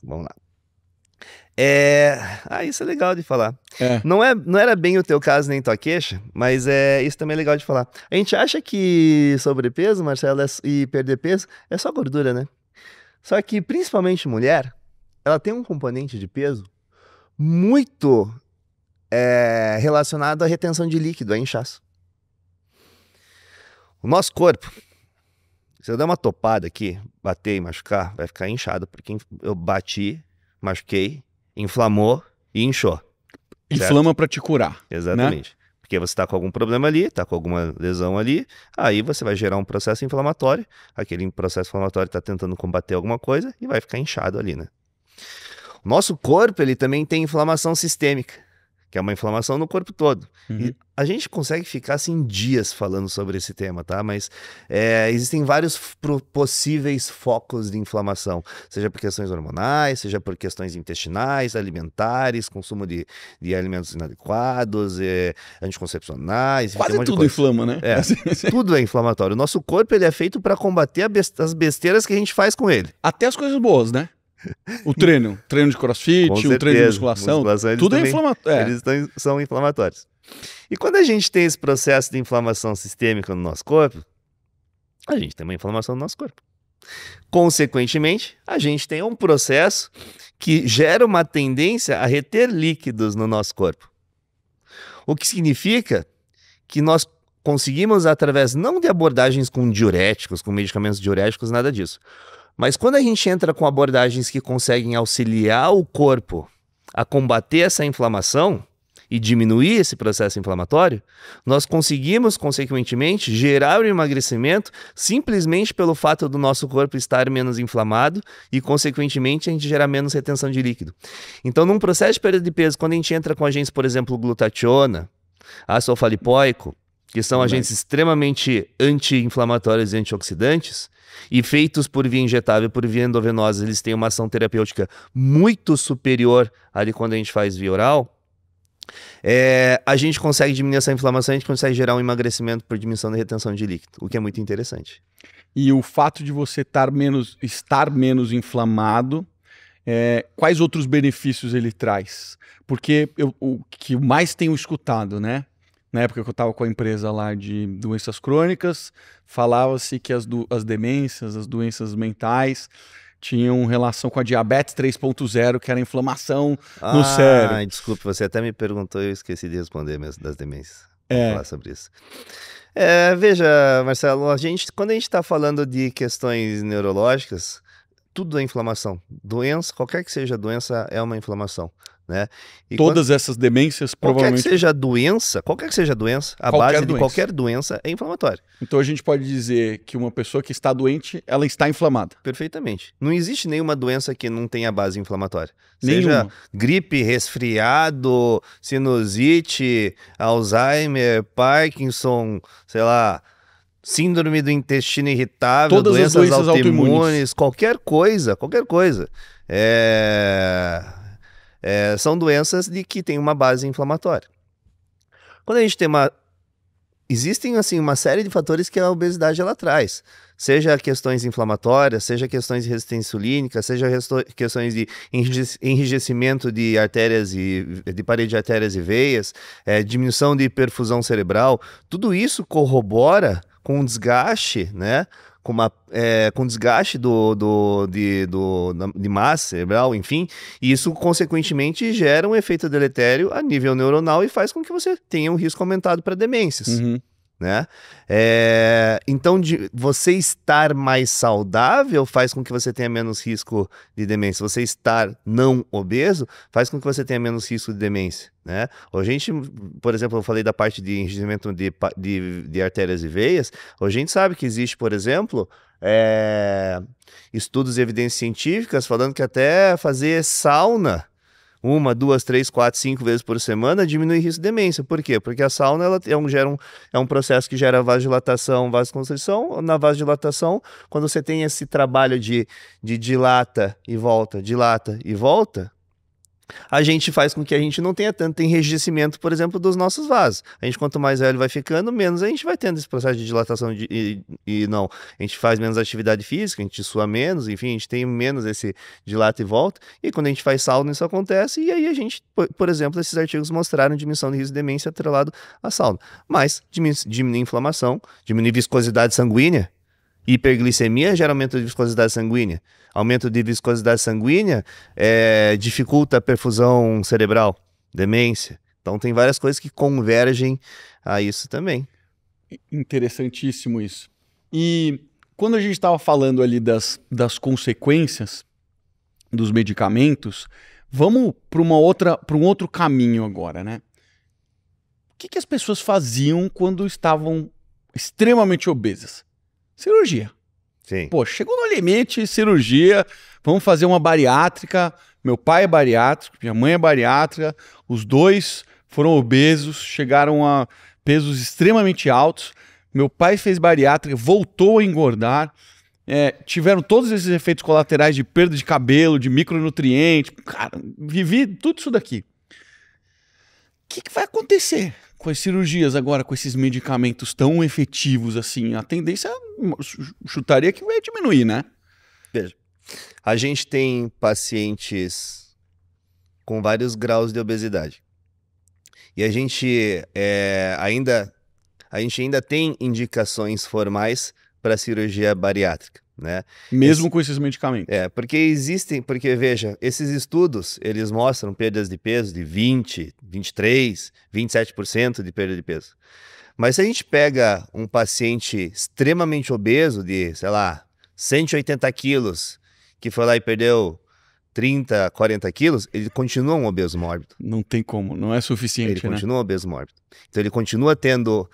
Vamos lá. Isso é legal de falar. Não era bem o teu caso nem tua queixa, mas isso também é legal de falar. A gente acha que sobrepeso, Marcelo, e perder peso é só gordura, né? Só que, principalmente mulher, ela tem um componente de peso muito relacionado à retenção de líquido, a inchaço. O nosso corpo, Se eu der uma topada aqui, bater e machucar, vai ficar inchado, porque eu bati, machuquei, inflamou e inchou. Inflama para te curar. Exatamente. Né? Porque você está com algum problema ali, está com alguma lesão ali, aí você vai gerar um processo inflamatório, aquele processo inflamatório está tentando combater alguma coisa e vai ficar inchado ali, né? O nosso corpo, ele também tem inflamação sistêmica, que é uma inflamação no corpo todo. E a gente consegue ficar assim dias falando sobre esse tema, tá? Mas existem vários possíveis focos de inflamação, seja por questões hormonais, seja por questões intestinais, alimentares, consumo de alimentos inadequados, anticoncepcionais. Quase tudo inflama, né? Tudo é inflamatório. O nosso corpo, ele é feito para combater as besteiras que a gente faz com ele. Até as coisas boas, né? O treino de crossfit, o treino de musculação tudo é inflamatório. Eles são inflamatórios. E quando a gente tem esse processo de inflamação sistêmica no nosso corpo, a gente tem uma inflamação no nosso corpo. Consequentemente, a gente tem um processo que gera uma tendência a reter líquidos no nosso corpo. O que significa que nós conseguimos, através não de abordagens com diuréticos, com medicamentos diuréticos, nada disso. Mas quando a gente entra com abordagens que conseguem auxiliar o corpo a combater essa inflamação e diminuir esse processo inflamatório, nós conseguimos, consequentemente, gerar o emagrecimento simplesmente pelo fato do nosso corpo estar menos inflamado e, consequentemente, a gente gerar menos retenção de líquido. Então, num processo de perda de peso, quando a gente entra com agentes, por exemplo, glutationa, ácido alfa-lipoico, que são agentes extremamente anti-inflamatórios e antioxidantes, e feitos por via injetável, por via endovenosa, eles têm uma ação terapêutica muito superior à de quando a gente faz via oral, a gente consegue diminuir essa inflamação, a gente consegue gerar um emagrecimento por diminuição da retenção de líquido, o que é muito interessante. E o fato de você estar menos inflamado, quais outros benefícios ele traz? Porque o que mais tenho escutado, né? Na época que eu estava com a empresa lá de doenças crônicas, falava-se que as demências, as doenças mentais, tinham relação com a diabetes 3.0, que era a inflamação no cérebro. Desculpe, você até me perguntou e eu esqueci de responder mesmo das demências. Vou falar sobre isso. Veja, Marcelo, quando a gente está falando de questões neurológicas, tudo é inflamação. Doença, qualquer que seja a doença, é uma inflamação. Né? E todas essas demências provavelmente... Qualquer que seja a doença, a base de qualquer doença é inflamatória. Então a gente pode dizer que uma pessoa que está doente, ela está inflamada. Perfeitamente. Não existe nenhuma doença que não tenha base inflamatória. Nenhuma. Seja gripe, resfriado, sinusite, Alzheimer, Parkinson, sei lá, síndrome do intestino irritável, todas as doenças autoimunes, qualquer coisa. São doenças que têm uma base inflamatória. Quando a gente tem existem assim uma série de fatores que a obesidade ela traz, seja questões inflamatórias, seja questões de resistência insulínica, seja questões de enrijecimento de artérias de parede de artérias e veias, diminuição de perfusão cerebral. Tudo isso corrobora com um desgaste, né? Com desgaste de massa cerebral, enfim, e isso consequentemente gera um efeito deletério a nível neuronal e faz com que você tenha um risco aumentado para demências. Né? Então, você estar mais saudável faz com que você tenha menos risco de demência. Você estar não obeso faz com que você tenha menos risco de demência. Né? A gente, por exemplo, eu falei da parte de enrijecimento de artérias e veias. A gente sabe que existe, por exemplo, estudos e evidências científicas falando que até fazer sauna 1, 2, 3, 4, 5 vezes por semana diminui o risco de demência. Por quê? Porque a sauna ela é um processo que gera vasodilatação, vasoconstrição. Na vasodilatação, quando você tem esse trabalho de dilata e volta, a gente faz com que a gente não tenha tanto enrijecimento, por exemplo, dos nossos vasos. A gente, quanto mais velho vai ficando, menos a gente vai tendo esse processo de dilatação a gente faz menos atividade física, a gente sua menos, enfim, a gente tem menos esse dilata e volta, e quando a gente faz sauna isso acontece, e aí a gente, por exemplo, esses artigos mostraram diminuição de risco de demência atrelado à sauna. Mas diminui inflamação, diminui viscosidade sanguínea. Hiperglicemia gera aumento de viscosidade sanguínea. Aumento de viscosidade sanguínea dificulta a perfusão cerebral, demência. Então tem várias coisas que convergem a isso também. Interessantíssimo isso. E Quando a gente estava falando ali das consequências dos medicamentos, vamos para um outro caminho agora, né? O que as pessoas faziam quando estavam extremamente obesas? Cirurgia. Sim. Pô, chegou no limite, cirurgia, vamos fazer uma bariátrica. Meu pai é bariátrico, minha mãe é bariátrica, os dois foram obesos, chegaram a pesos extremamente altos. Meu pai fez bariátrica, voltou a engordar, tiveram todos esses efeitos colaterais de perda de cabelo, de micronutrientes. Cara, vivi tudo isso daqui. O que vai acontecer com as cirurgias agora, com esses medicamentos tão efetivos assim? A tendência, chutaria que vai diminuir, né? Veja, a gente tem pacientes com vários graus de obesidade. E a gente ainda tem indicações formais para cirurgia bariátrica, né? Mesmo com esses medicamentos. Porque veja, esses estudos, eles mostram perdas de peso de 20, 23, 27% de perda de peso. Mas se a gente pega um paciente extremamente obeso de, sei lá, 180 quilos, que foi lá e perdeu 30, 40 quilos, ele continua um obeso mórbido. Não tem como, não é suficiente, Ele continua um obeso mórbido. Então ele continua tendo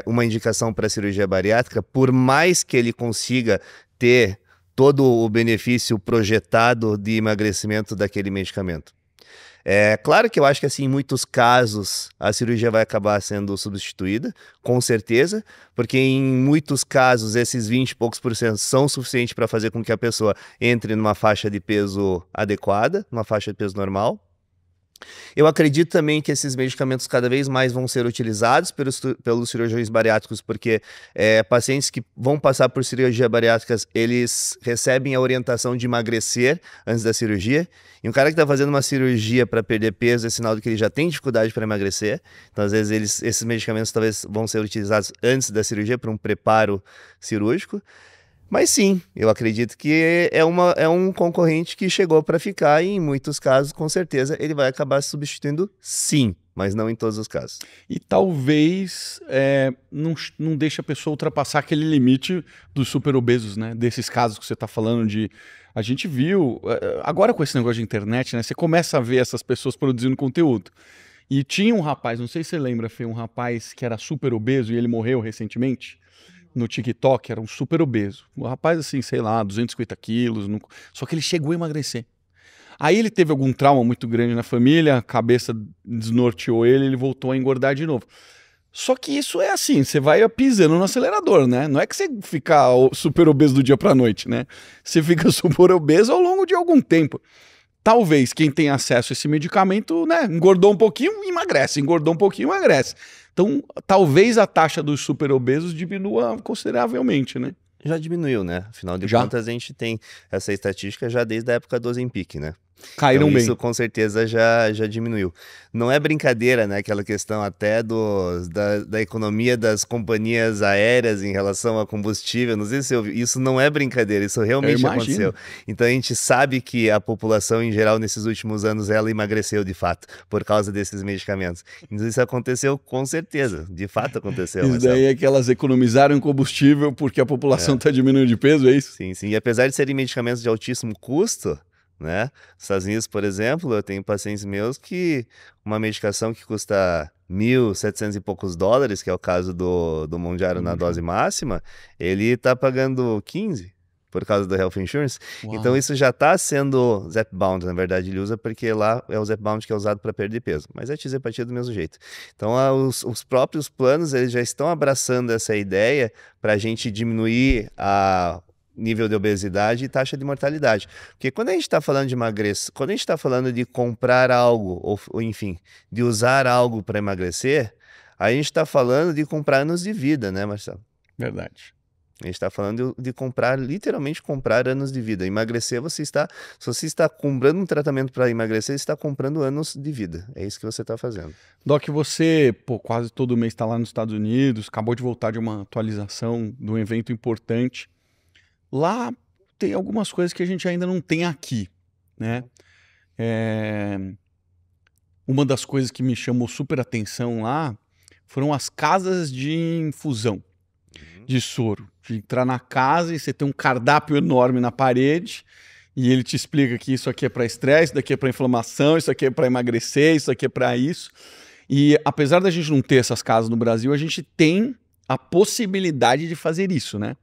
uma indicação para cirurgia bariátrica, por mais que ele consiga ter todo o benefício projetado de emagrecimento daquele medicamento. É claro que eu acho que assim, em muitos casos a cirurgia vai acabar sendo substituída, com certeza, porque em muitos casos esses 20 e poucos por cento são suficientes para fazer com que a pessoa entre numa faixa de peso adequada, numa faixa de peso normal. Eu acredito também que esses medicamentos cada vez mais vão ser utilizados pelos cirurgiões bariátricos, porque pacientes que vão passar por cirurgia bariátricas, eles recebem a orientação de emagrecer antes da cirurgia. E um cara que está fazendo uma cirurgia para perder peso é sinal de que ele já tem dificuldade para emagrecer. Então, às vezes, esses medicamentos talvez vão ser utilizados antes da cirurgia para um preparo cirúrgico. Mas sim, eu acredito que é um concorrente que chegou para ficar e em muitos casos, com certeza, ele vai acabar se substituindo sim, mas não em todos os casos. E talvez não deixe a pessoa ultrapassar aquele limite dos super obesos, né? Desses casos que você está falando de... A gente viu, agora com esse negócio de internet, né? Você começa a ver essas pessoas produzindo conteúdo. E tinha um rapaz, não sei se você lembra, Fê, um rapaz que era super obeso e ele morreu recentemente. No TikTok, era um super obeso. Um rapaz assim, sei lá, 250 quilos, só que ele chegou a emagrecer. Aí ele teve algum trauma muito grande na família, a cabeça desnorteou ele voltou a engordar de novo. Só que isso é assim, você vai pisando no acelerador, né? Não é que você fica super obeso do dia pra noite, né? Você fica super obeso ao longo de algum tempo. Talvez quem tem acesso a esse medicamento, né, engordou um pouquinho, emagrece, engordou um pouquinho, emagrece. Então, talvez a taxa dos super obesos diminua consideravelmente, né? Já diminuiu, né? Afinal de contas, a gente tem essa estatística já desde a época do Ozempic, né? Caíram então, bem. Isso com certeza já diminuiu. Não é brincadeira, né? Aquela questão até da economia das companhias aéreas em relação a combustível. Não sei se você ouviu. Isso não é brincadeira, isso realmente aconteceu. Então a gente sabe que a população em geral nesses últimos anos ela emagreceu de fato por causa desses medicamentos. Então isso aconteceu com certeza, de fato aconteceu. Isso daí é que elas economizaram combustível porque a população está diminuindo de peso, é isso? Sim, sim. E apesar de serem medicamentos de altíssimo custo, né? Nos Estados Unidos, por exemplo, eu tenho pacientes meus que uma medicação que custa 1.700 e poucos dólares, que é o caso do Mounjaro na dose máxima, ele está pagando 15 por causa do Health Insurance. Uau. Então isso já está sendo Zepbound, na verdade ele usa porque lá é o Zepbound que é usado para perder peso, mas é tireopatia do mesmo jeito. Então os próprios planos eles já estão abraçando essa ideia para a gente diminuir a nível de obesidade e taxa de mortalidade. Porque quando a gente está falando de emagrecer, quando a gente está falando de comprar algo, ou enfim, de usar algo para emagrecer, a gente está falando de comprar anos de vida, né, Marcelo? Verdade. A gente está falando de comprar, literalmente comprar anos de vida. Emagrecer, se você está comprando um tratamento para emagrecer, você está comprando anos de vida. É isso que você está fazendo. Doc, você quase todo mês está lá nos Estados Unidos, acabou de voltar de uma atualização de um evento importante. Lá tem algumas coisas que a gente ainda não tem aqui, né? Uma das coisas que me chamou super atenção lá foram as casas de infusão. de soro. De entrar na casa e você tem um cardápio enorme na parede e ele te explica que isso aqui é para estresse, isso daqui é para inflamação, isso aqui é para emagrecer, isso aqui é para isso. E apesar da gente não ter essas casas no Brasil, a gente tem a possibilidade de fazer isso, né?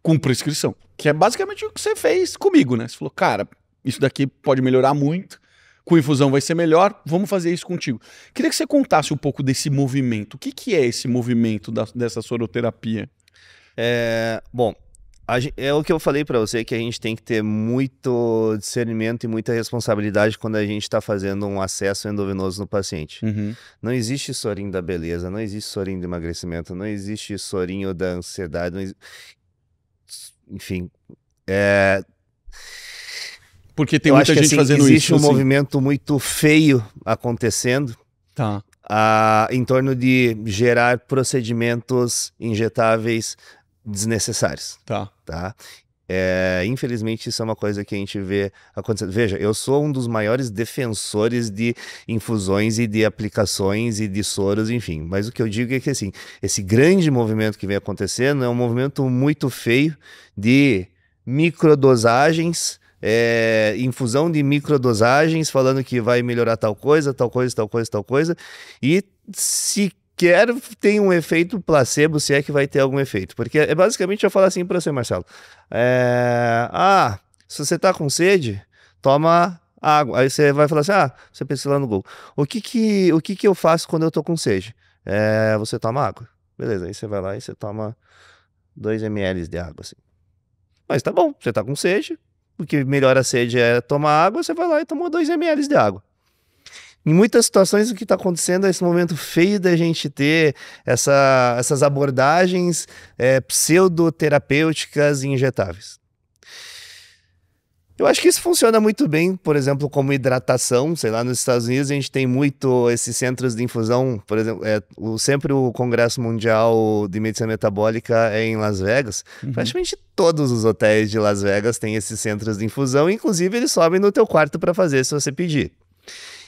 Com prescrição. Que é basicamente o que você fez comigo, né? Você falou, cara, isso daqui pode melhorar muito, com infusão vai ser melhor, vamos fazer isso contigo. Queria que você contasse um pouco desse movimento. O que é esse movimento dessa soroterapia? Bom, é o que eu falei para você, que a gente tem que ter muito discernimento e muita responsabilidade quando a gente está fazendo um acesso endovenoso no paciente. Uhum. Não existe sorinho da beleza, não existe sorinho do emagrecimento, não existe sorinho da ansiedade, enfim. Porque tem muita gente fazendo isso. Existe um movimento muito feio acontecendo em torno de gerar procedimentos injetáveis desnecessários. Tá? Infelizmente, isso é uma coisa que a gente vê acontecendo. Veja, eu sou um dos maiores defensores de infusões e de aplicações e de soros, enfim. Mas o que eu digo é que, assim, esse grande movimento que vem acontecendo é um movimento muito feio de microdosagens, infusão de microdosagens, falando que vai melhorar tal coisa, tal coisa, tal coisa, tal coisa, e sequer tem um efeito placebo, se é que vai ter algum efeito. Porque basicamente eu falo assim para você, Marcelo, se você tá com sede, toma água. Aí você vai falar assim, você pensa lá no Google, o que eu faço quando eu tô com sede? Você toma água. Beleza, aí você vai lá e você toma 2 ml de água, assim. Mas tá bom, você tá com sede, o que melhora a sede é tomar água, você vai lá e toma 2 ml de água. Em muitas situações, o que está acontecendo é esse momento feio da gente ter essas abordagens pseudoterapêuticas e injetáveis. Eu acho que isso funciona muito bem, por exemplo, como hidratação. Sei lá, nos Estados Unidos a gente tem muito esses centros de infusão. Por exemplo, sempre o Congresso Mundial de Medicina Metabólica é em Las Vegas. Uhum. Praticamente todos os hotéis de Las Vegas têm esses centros de infusão. Inclusive, eles sobem no teu quarto para fazer, se você pedir.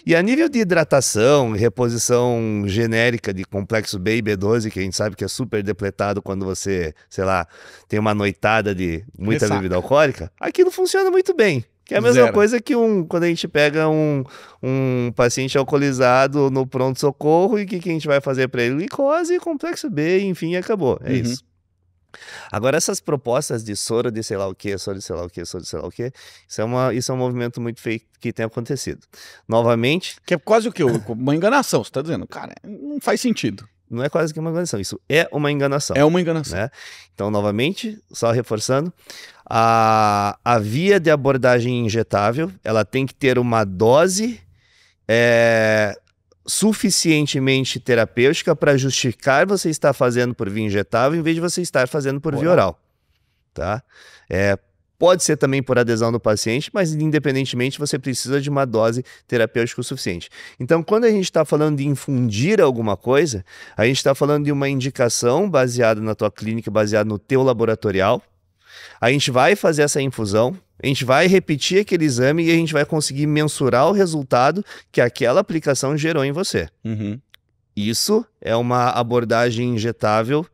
E a nível de hidratação, reposição genérica de complexo B e B12, que a gente sabe que é super depletado quando você, sei lá, tem uma noitada de muita bebida alcoólica, aquilo funciona muito bem. Que é a mesma coisa que quando a gente pega um paciente alcoolizado no pronto-socorro e o que a gente vai fazer para ele? Glicose, complexo B, enfim, acabou. É isso. Agora, essas propostas de soro de sei lá o que, soro de sei lá o que, soro de sei lá o que, isso é um movimento muito feio que tem acontecido. Novamente... Que é quase o quê? Uma enganação, você está dizendo. Cara, não faz sentido. Não é quase que uma enganação, isso é uma enganação. É uma enganação. Né? Então, novamente, só reforçando, a via de abordagem injetável, ela tem que ter uma dose suficientemente terapêutica para justificar você estar fazendo por via injetável em vez de você estar fazendo por via oral. Tá? Pode ser também por adesão do paciente, mas independentemente você precisa de uma dose terapêutica o suficiente. Então, quando a gente está falando de infundir alguma coisa, a gente está falando de uma indicação baseada na tua clínica, baseada no teu laboratorial. A gente vai fazer essa infusão, a gente vai repetir aquele exame e a gente vai conseguir mensurar o resultado que aquela aplicação gerou em você. Uhum. Isso é uma abordagem injetável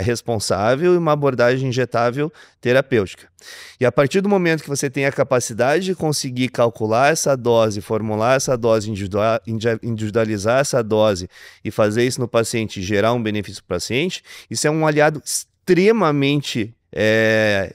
responsável e uma abordagem injetável terapêutica. E a partir do momento que você tem a capacidade de conseguir calcular essa dose, formular essa dose, individualizar essa dose e fazer isso no paciente e gerar um benefício para o paciente, isso é um aliado extremamente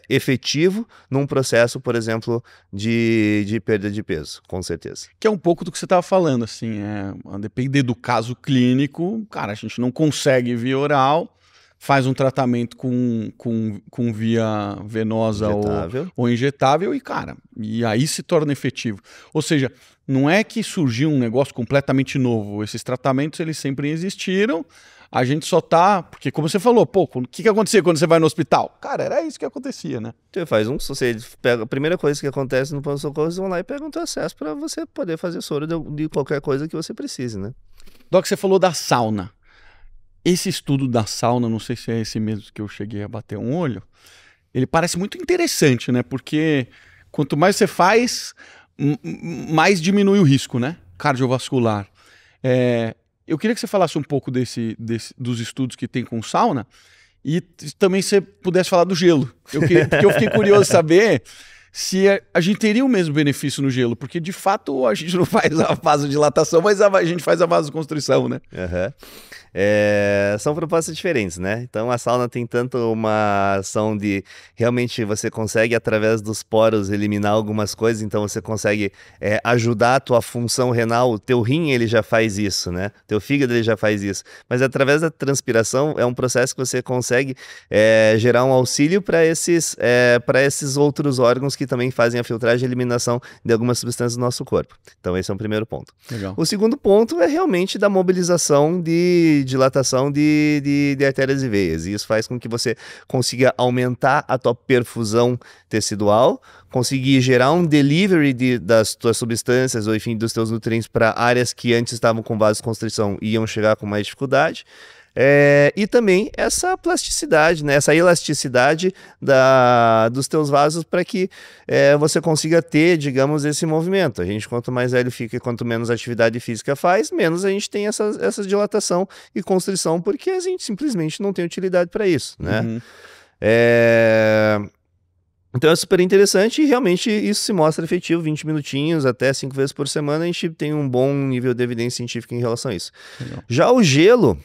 efetivo num processo, por exemplo, de perda de peso, com certeza. Que é um pouco do que você estava falando, assim, a depender do caso clínico, cara, a gente não consegue via oral, faz um tratamento com via venosa ou injetável e, cara, e aí se torna efetivo. Ou seja, não é que surgiu um negócio completamente novo, esses tratamentos eles sempre existiram, a gente só tá... Porque como você falou, pô, o que acontecia quando você vai no hospital? Cara, era isso que acontecia, né? Você faz você pega a primeira coisa que acontece no pronto-socorro, eles vão lá e pegam o teu acesso para você poder fazer soro de qualquer coisa que você precise, né? Doc, você falou da sauna. Esse estudo da sauna, não sei se é esse mesmo que eu cheguei a bater um olho, ele parece muito interessante, né? Porque quanto mais você faz, mais diminui o risco, né? Cardiovascular. Eu queria que você falasse um pouco dos estudos que tem com sauna E também se você pudesse falar do gelo. Porque eu fiquei curioso de saber se a gente teria o mesmo benefício no gelo, porque de fato a gente não faz a vasodilatação, mas a gente faz a vasoconstrição, né? Uhum. São propostas diferentes, né? Então a sauna tem tanto uma ação de realmente você consegue através dos poros eliminar algumas coisas, então você consegue ajudar a tua função renal, o teu rim ele já faz isso, né? Teu fígado ele já faz isso, mas através da transpiração é um processo que você consegue gerar um auxílio para esses outros órgãos que também fazem a filtragem e eliminação de algumas substâncias do nosso corpo. Então esse é o primeiro ponto. Legal. O segundo ponto é realmente da mobilização de dilatação de artérias e veias. E isso faz com que você consiga aumentar a tua perfusão tecidual, conseguir gerar um delivery das tuas substâncias ou enfim dos teus nutrientes para áreas que antes estavam com vasoconstrição e iam chegar com mais dificuldade. E também essa plasticidade, né? Essa elasticidade dos teus vasos para que você consiga ter, digamos, esse movimento. A gente, quanto mais velho fica e quanto menos atividade física faz, menos a gente tem essa dilatação e constrição, porque a gente simplesmente não tem utilidade para isso, né? Uhum. Então é super interessante e realmente isso se mostra efetivo, 20 minutinhos até 5 vezes por semana, a gente tem um bom nível de evidência científica em relação a isso. Legal. Já o gelo...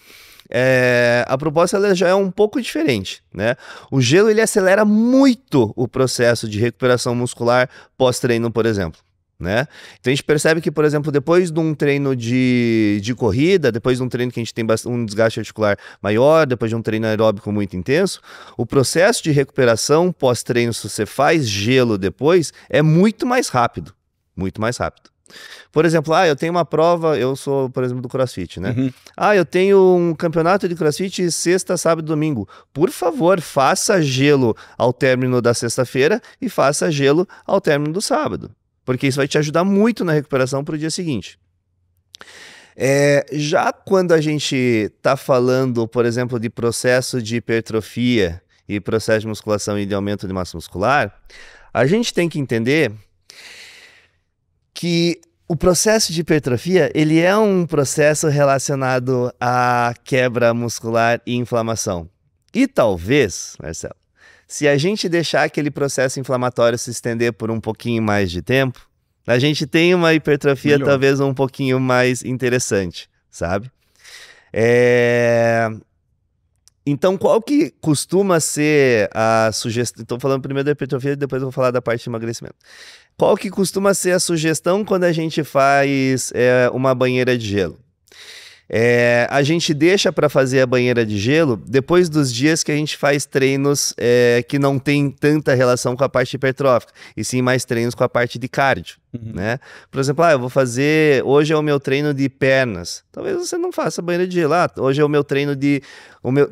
a proposta ela já é um pouco diferente, né? O gelo ele acelera muito o processo de recuperação muscular pós-treino, por exemplo, né? Então a gente percebe que, por exemplo, depois de um treino de corrida, depois de um treino que a gente tem um desgaste articular maior, depois de um treino aeróbico muito intenso, o processo de recuperação pós-treino, se você faz gelo depois, é muito mais rápido, muito mais rápido. Por exemplo, eu tenho uma prova, eu sou, por exemplo, do CrossFit, né? Uhum. Eu tenho um campeonato de CrossFit sexta, sábado e domingo. Por favor, faça gelo ao término da sexta-feira e faça gelo ao término do sábado, porque isso vai te ajudar muito na recuperação para o dia seguinte. Já quando a gente está falando, por exemplo, de processo de hipertrofia e processo de musculação e de aumento de massa muscular, a gente tem que entender que o processo de hipertrofia, ele é um processo relacionado à quebra muscular e inflamação. E talvez, Marcelo, se a gente deixar aquele processo inflamatório se estender por um pouquinho mais de tempo, a gente tem uma hipertrofia Melhor. talvez um pouquinho mais interessante, sabe? Então, qual que costuma ser a sugestão? Estou falando primeiro da hipertrofia e depois eu vou falar da parte de emagrecimento. Qual que costuma ser a sugestão quando a gente faz uma banheira de gelo? A gente deixa para fazer a banheira de gelo depois dos dias que a gente faz treinos que não tem tanta relação com a parte hipertrófica, e sim mais treinos com a parte de cardio, né? Por exemplo, eu vou fazer, hoje é o meu treino de pernas, talvez você não faça banheira de gelo, hoje é o meu treino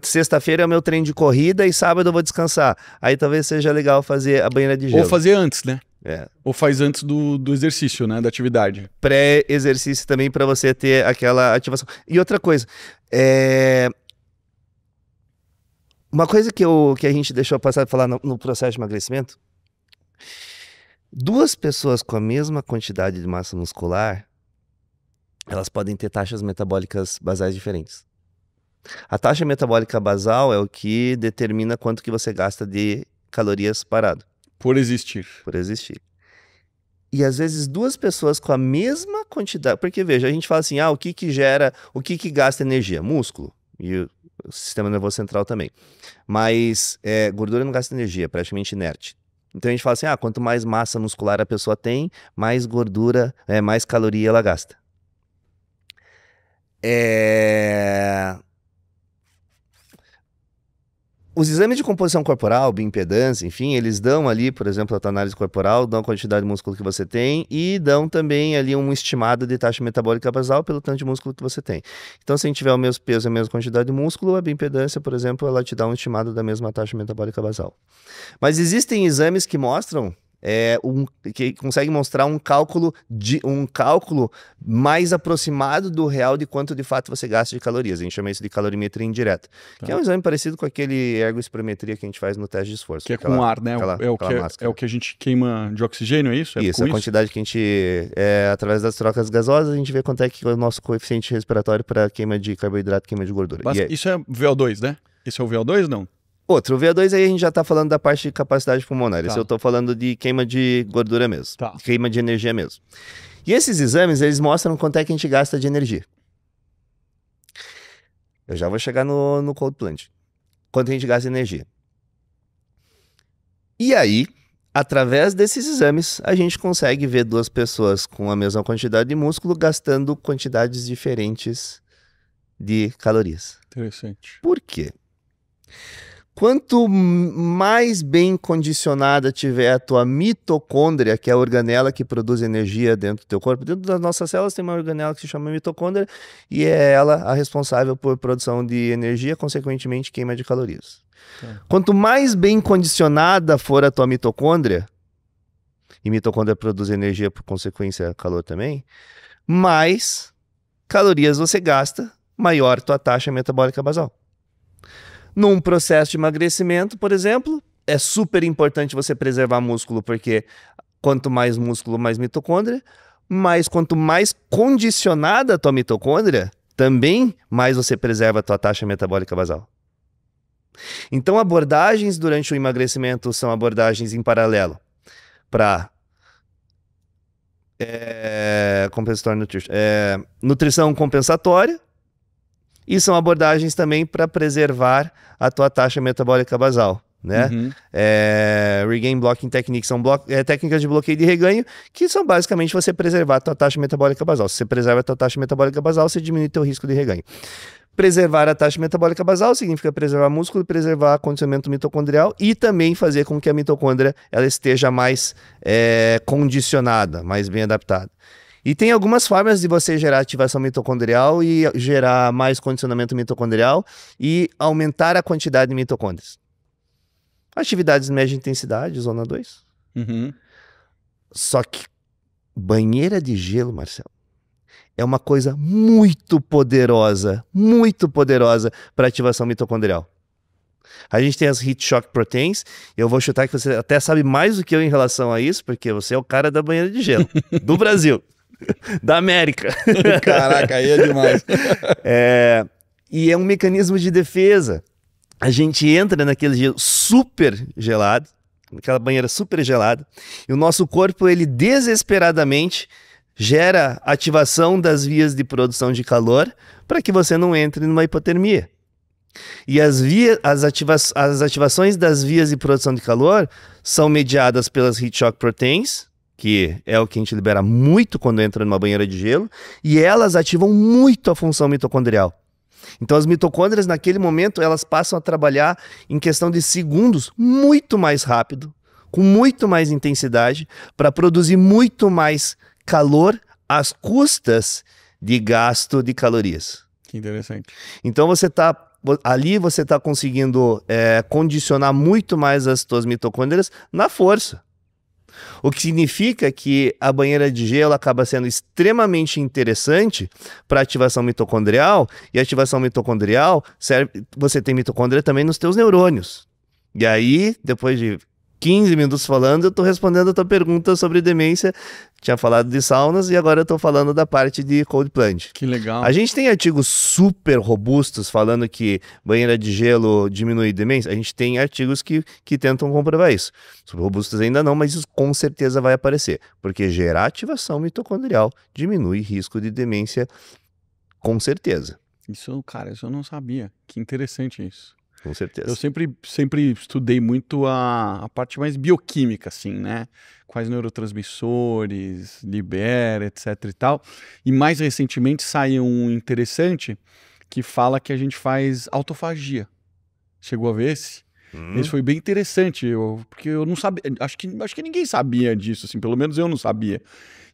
sexta-feira é o meu treino de corrida e sábado eu vou descansar, aí talvez seja legal fazer a banheira de gelo. Ou fazer antes, né? Ou faz antes do exercício, né? Da atividade. Pré-exercício também para você ter aquela ativação. E outra coisa, uma coisa que a gente deixou passar de falar no processo de emagrecimento, 2 pessoas com a mesma quantidade de massa muscular, elas podem ter taxas metabólicas basais diferentes. A taxa metabólica basal é o que determina quanto que você gasta de calorias parado. Por existir. Por existir. E às vezes 2 pessoas com a mesma quantidade, porque veja, a gente fala assim, o que que gasta energia? Músculo e o sistema nervoso central também. Mas gordura não gasta energia, é praticamente inerte. Então a gente fala assim, quanto mais massa muscular a pessoa tem, mais gordura, mais caloria ela gasta. Os exames de composição corporal, bioimpedância, enfim, eles dão ali, por exemplo, a tua análise corporal, dão a quantidade de músculo que você tem e dão também ali um estimado de taxa metabólica basal pelo tanto de músculo que você tem. Então, se a gente tiver o mesmo peso e a mesma quantidade de músculo, a bioimpedância, por exemplo, ela te dá um estimado da mesma taxa metabólica basal. Mas existem exames que mostram que consegue mostrar um cálculo mais aproximado do real de quanto de fato você gasta de calorias. A gente chama isso de calorimetria indireta, que é um exame parecido com aquele ergospirometria que a gente faz no teste de esforço. Que é com ar, né? É o que a gente queima de oxigênio, é isso? Isso, a quantidade que a gente, através das trocas gasosas, a gente vê quanto é que é o nosso coeficiente respiratório para queima de carboidrato, queima de gordura. Isso é VO2, né? Esse é o VO2, não? Outro, o VO2 aí a gente já tá falando da parte de capacidade pulmonar. Tá. Esse eu tô falando de queima de gordura mesmo. Tá. Queima de energia mesmo. E esses exames, eles mostram quanto é que a gente gasta de energia. Eu já vou chegar no cold plunge. Quanto a gente gasta de energia. E aí, através desses exames, a gente consegue ver duas pessoas com a mesma quantidade de músculo gastando quantidades diferentes de calorias. Interessante. Por quê? Quanto mais bem condicionada tiver a tua mitocôndria, que é a organela que produz energia dentro do teu corpo, dentro das nossas células tem uma organela que se chama mitocôndria e é ela a responsável por produção de energia, consequentemente queima de calorias. Tá. Quanto mais bem condicionada for a tua mitocôndria, e mitocôndria produz energia por consequência calor também, mais calorias você gasta, maior tua taxa metabólica basal. Num processo de emagrecimento, por exemplo, é super importante você preservar músculo, porque quanto mais músculo, mais mitocôndria, mas quanto mais condicionada a tua mitocôndria, também mais você preserva a tua taxa metabólica basal. Então, abordagens durante o emagrecimento são abordagens em paralelo para nutrição compensatória, e são abordagens também para preservar a tua taxa metabólica basal, né? Uhum. Regain Blocking Techniques são técnicas de bloqueio de reganho que são basicamente você preservar a tua taxa metabólica basal. Se você preserva a tua taxa metabólica basal, você diminui teu risco de reganho. Preservar a taxa metabólica basal significa preservar músculo e preservar condicionamento mitocondrial e também fazer com que a mitocôndria ela esteja mais condicionada, mais bem adaptada. E tem algumas formas de você gerar ativação mitocondrial e gerar mais condicionamento mitocondrial e aumentar a quantidade de mitocôndrias. Atividades de média intensidade, zona 2. Uhum. Só que banheira de gelo, Marcelo, é uma coisa muito poderosa para ativação mitocondrial. A gente tem as Heat Shock Proteins. Eu vou chutar que você até sabe mais do que eu em relação a isso, porque você é o cara da banheira de gelo, do Brasil. Da América. Caraca, aí é demais. E é um mecanismo de defesa. A gente entra naquele gelo super gelado, naquela banheira super gelada, e o nosso corpo, ele desesperadamente gera ativação das vias de produção de calor para que você não entre numa hipotermia. E as ativações das vias de produção de calor são mediadas pelas Heat Shock Proteins, que é o que a gente libera muito quando entra numa banheira de gelo, e elas ativam muito a função mitocondrial. Então as mitocôndrias naquele momento elas passam a trabalhar em questão de segundos muito mais rápido, com muito mais intensidade, para produzir muito mais calor às custas de gasto de calorias. Que interessante. Então você está conseguindo condicionar muito mais as tuas mitocôndrias na força. O que significa que a banheira de gelo acaba sendo extremamente interessante para ativação mitocondrial, e a ativação mitocondrial você tem mitocôndria também nos teus neurônios. E aí, depois de 15 minutos falando, eu estou respondendo a tua pergunta sobre demência. Tinha falado de saunas e agora eu estou falando da parte de cold plunge. Que legal. A gente tem artigos super robustos falando que banheira de gelo diminui demência. A gente tem artigos que tentam comprovar isso. Super robustos ainda não, mas isso com certeza vai aparecer. Porque gerar ativação mitocondrial diminui risco de demência com certeza. Isso, cara, isso eu não sabia. Que interessante isso. Com certeza. Eu sempre estudei muito a parte mais bioquímica, assim, né? Quais neurotransmissores libera, etc e tal. E mais recentemente saiu um interessante que fala que a gente faz autofagia. Chegou a ver esse? Esse foi bem interessante, porque eu não sabia, acho que ninguém sabia disso, assim, pelo menos eu não sabia.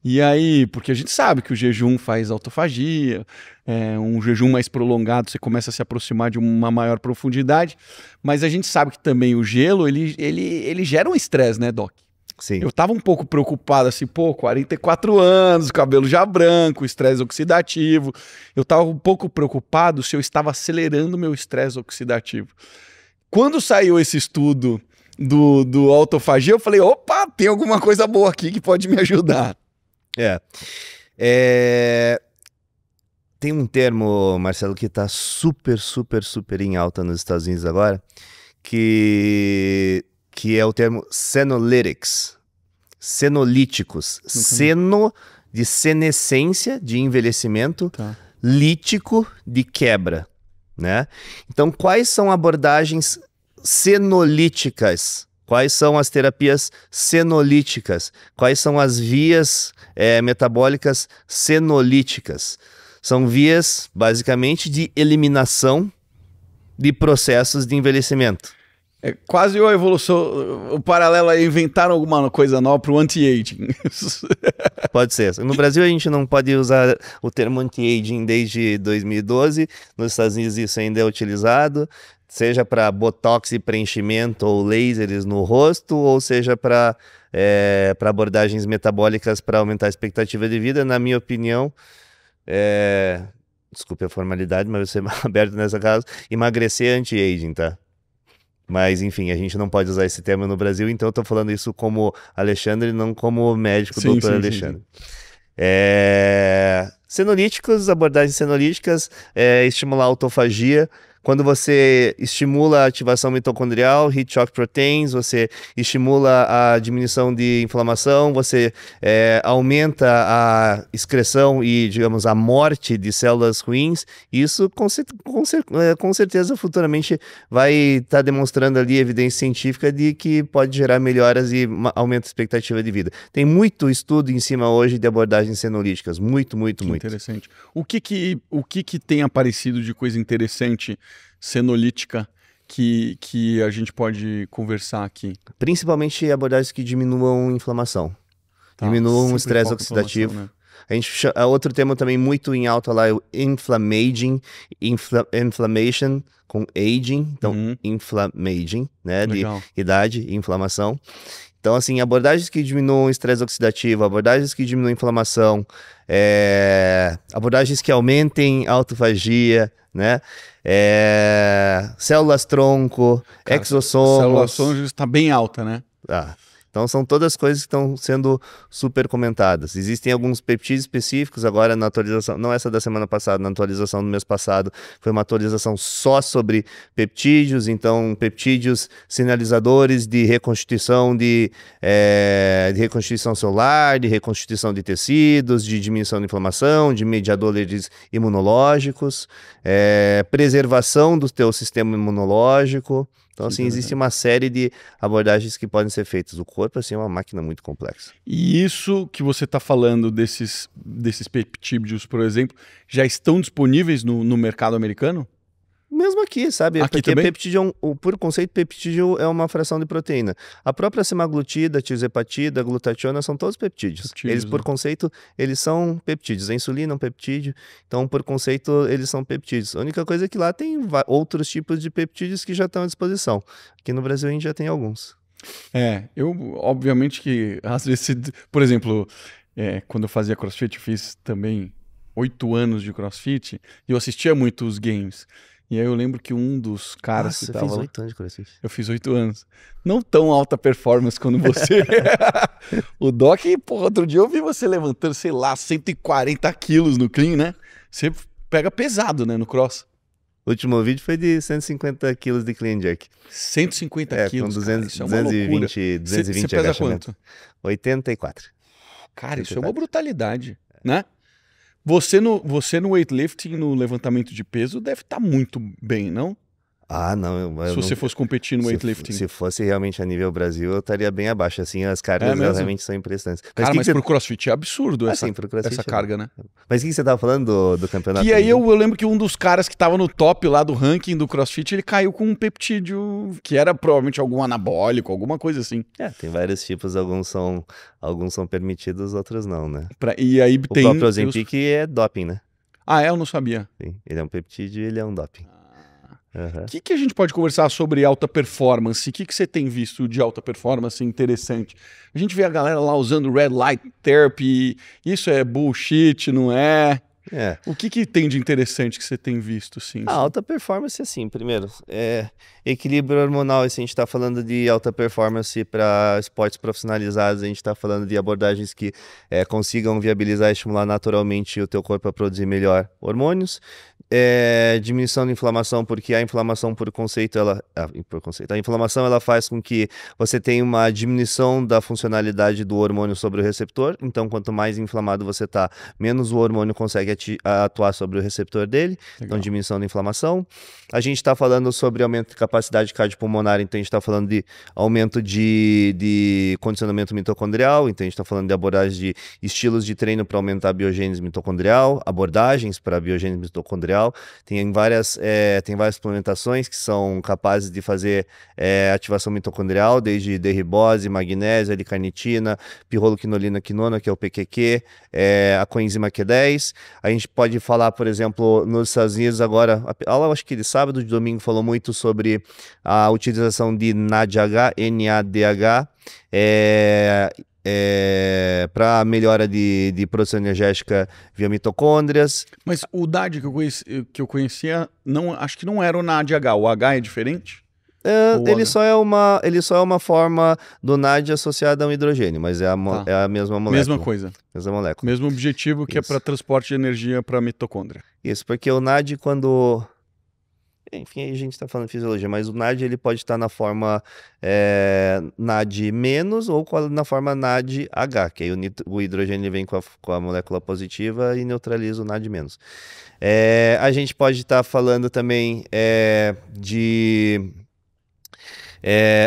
E aí, porque a gente sabe que o jejum faz autofagia, um jejum mais prolongado você começa a se aproximar de uma maior profundidade, mas a gente sabe que também o gelo, ele gera um estresse, né, Doc? Sim. Eu tava um pouco preocupado, assim, 44 anos, cabelo já branco, estresse oxidativo. Eu tava um pouco preocupado se eu estava acelerando meu estresse oxidativo. Quando saiu esse estudo do autofagia, eu falei, opa, tem alguma coisa boa aqui que pode me ajudar. Tem um termo, Marcelo, que está super em alta nos Estados Unidos agora, que é o termo senolytics, senolíticos. Seno de senescência, de envelhecimento, lítico de quebra, né? Então, quais são abordagens senolíticas? Quais são as terapias senolíticas? Quais são as vias metabólicas senolíticas? São vias, basicamente, de eliminação de processos de envelhecimento. É quase a evolução, o paralelo é inventaram alguma coisa nova para o anti-aging. Pode ser. No Brasil a gente não pode usar o termo anti-aging desde 2012. Nos Estados Unidos isso ainda é utilizado, seja para botox e preenchimento ou lasers no rosto, ou seja para abordagens metabólicas para aumentar a expectativa de vida. Na minha opinião, desculpe a formalidade, mas você é aberto nessa casa, emagrecer é anti-aging, tá? Mas, enfim, a gente não pode usar esse termo no Brasil, então eu tô falando isso como Alexandre, não como médico, doutor Alexandre. Senolíticos, abordagens senolíticas, estimular a autofagia. Quando você estimula a ativação mitocondrial, heat shock proteins, você estimula a diminuição de inflamação, você aumenta a excreção e, digamos, a morte de células ruins. Isso, com certeza, futuramente vai estar demonstrando ali evidência científica de que pode gerar melhoras e aumenta a expectativa de vida. Tem muito estudo em cima hoje de abordagens senolíticas. Muito. Interessante. O que tem aparecido de coisa interessante senolítica que a gente pode conversar aqui? Principalmente abordagens que diminuam inflamação, diminuam o estresse oxidativo. Né? Outro termo também muito em alta lá é o inflammation, com aging, então inflammaging, né, Legal. De idade e inflamação. Então, assim, abordagens que diminuam o estresse oxidativo, abordagens que diminuem a inflamação, abordagens que aumentem a autofagia, né? Células-tronco, exossomos. Células-tronco está bem alta, né? Então são todas coisas que estão sendo super comentadas. Existem alguns peptídeos específicos agora na atualização, não essa da semana passada, na atualização do mês passado, foi uma atualização só sobre peptídeos, então peptídeos sinalizadores de reconstituição de reconstituição celular, de reconstituição de tecidos, de diminuição de inflamação, de mediadores imunológicos, preservação do teu sistema imunológico. Então, assim, existe uma série de abordagens que podem ser feitas. O corpo, assim, é uma máquina muito complexa. E isso que você está falando desses peptídeos, por exemplo, já estão disponíveis no mercado americano? Mesmo aqui, sabe? Aqui porque também? Peptídeo, por conceito, peptídeo é uma fração de proteína. A própria semaglutida, tisepatida, glutationa são todos peptídeos. Eles, por conceito, eles são peptídeos. A insulina é um peptídeo, então, por conceito, eles são peptídeos. A única coisa é que lá tem outros tipos de peptídeos que já estão à disposição. Aqui no Brasil a gente já tem alguns. Eu, obviamente que, às vezes, por exemplo, quando eu fazia CrossFit, eu fiz também 8 anos de CrossFit, e eu assistia muito os games. E aí eu lembro que um dos caras que tava... Você fez 8 anos de CrossFit? Eu fiz 8 anos. Não tão alta performance quando você... O Doc, porra, outro dia eu vi você levantando, sei lá, 140 quilos no clean, né? Você pega pesado, né, no cross. O último vídeo foi de 150 quilos de clean jerk. 150 quilos, com 200, cara, isso é uma loucura. 220 Você pesa agachamento. quanto? 84. Cara, isso é uma brutalidade, né? Você no weightlifting, no levantamento de peso, deve estar muito bem, não? Não. Se você fosse competir no weightlifting. Se fosse realmente a nível Brasil, eu estaria bem abaixo. Assim, as cargas realmente são impressionantes. Mas pro CrossFit é absurdo pro CrossFit essa carga, né? Mas o que você estava falando do campeonato? E aí eu lembro que um dos caras que estava no top lá do ranking do CrossFit, ele caiu com um peptídeo que era provavelmente algum anabólico, alguma coisa assim. Tem vários tipos, alguns são permitidos, outros não, né? E aí o próprio Ozempic é doping, né? Eu não sabia. Sim, ele é um peptídeo e ele é um doping. O que a gente pode conversar sobre alta performance? O que você tem visto de alta performance interessante? A gente vê a galera lá usando Red Light Therapy. Isso é bullshit, não é? É. O que tem de interessante que você tem visto, sim? A alta performance, assim, primeiro, equilíbrio hormonal, se a gente está falando de alta performance para esportes profissionalizados, a gente está falando de abordagens que consigam viabilizar e estimular naturalmente o teu corpo a produzir melhor hormônios. Diminuição da inflamação, porque a inflamação por conceito, a inflamação ela faz com que você tenha uma diminuição da funcionalidade do hormônio sobre o receptor, então quanto mais inflamado você está, menos o hormônio consegue atuar sobre o receptor dele. Legal. Então diminuição da inflamação. A gente está falando sobre aumento de capacidade cardiopulmonar, então a gente está falando de aumento de condicionamento mitocondrial, então a gente está falando de abordagem de estilos de treino para aumentar a biogênese mitocondrial, abordagens para a biogênese mitocondrial. Tem várias suplementações que são capazes de fazer ativação mitocondrial, desde derribose, magnésio, L-carnitina, pirroloquinolina quinona, que é o PQQ, a coenzima Q10. A gente pode falar, por exemplo, nos Estados Unidos agora, a aula, acho que de sábado e de domingo, falou muito sobre a utilização de NADH, NADH, para melhora de produção energética via mitocôndrias. Mas o DAD que eu conhecia, acho que não era o NADH. O H é diferente? Ele só é uma forma do NAD associada a um hidrogênio, mas é a mesma molécula. Mesma coisa. Mesma molécula. Mesmo objetivo, que é para transporte de energia para a mitocôndria. Isso, porque o NAD quando... Enfim, a gente está falando de fisiologia, mas o NAD ele pode estar na forma NAD- ou na forma NADH, que aí o hidrogênio vem com a molécula positiva e neutraliza o NAD-. A gente pode estar falando também de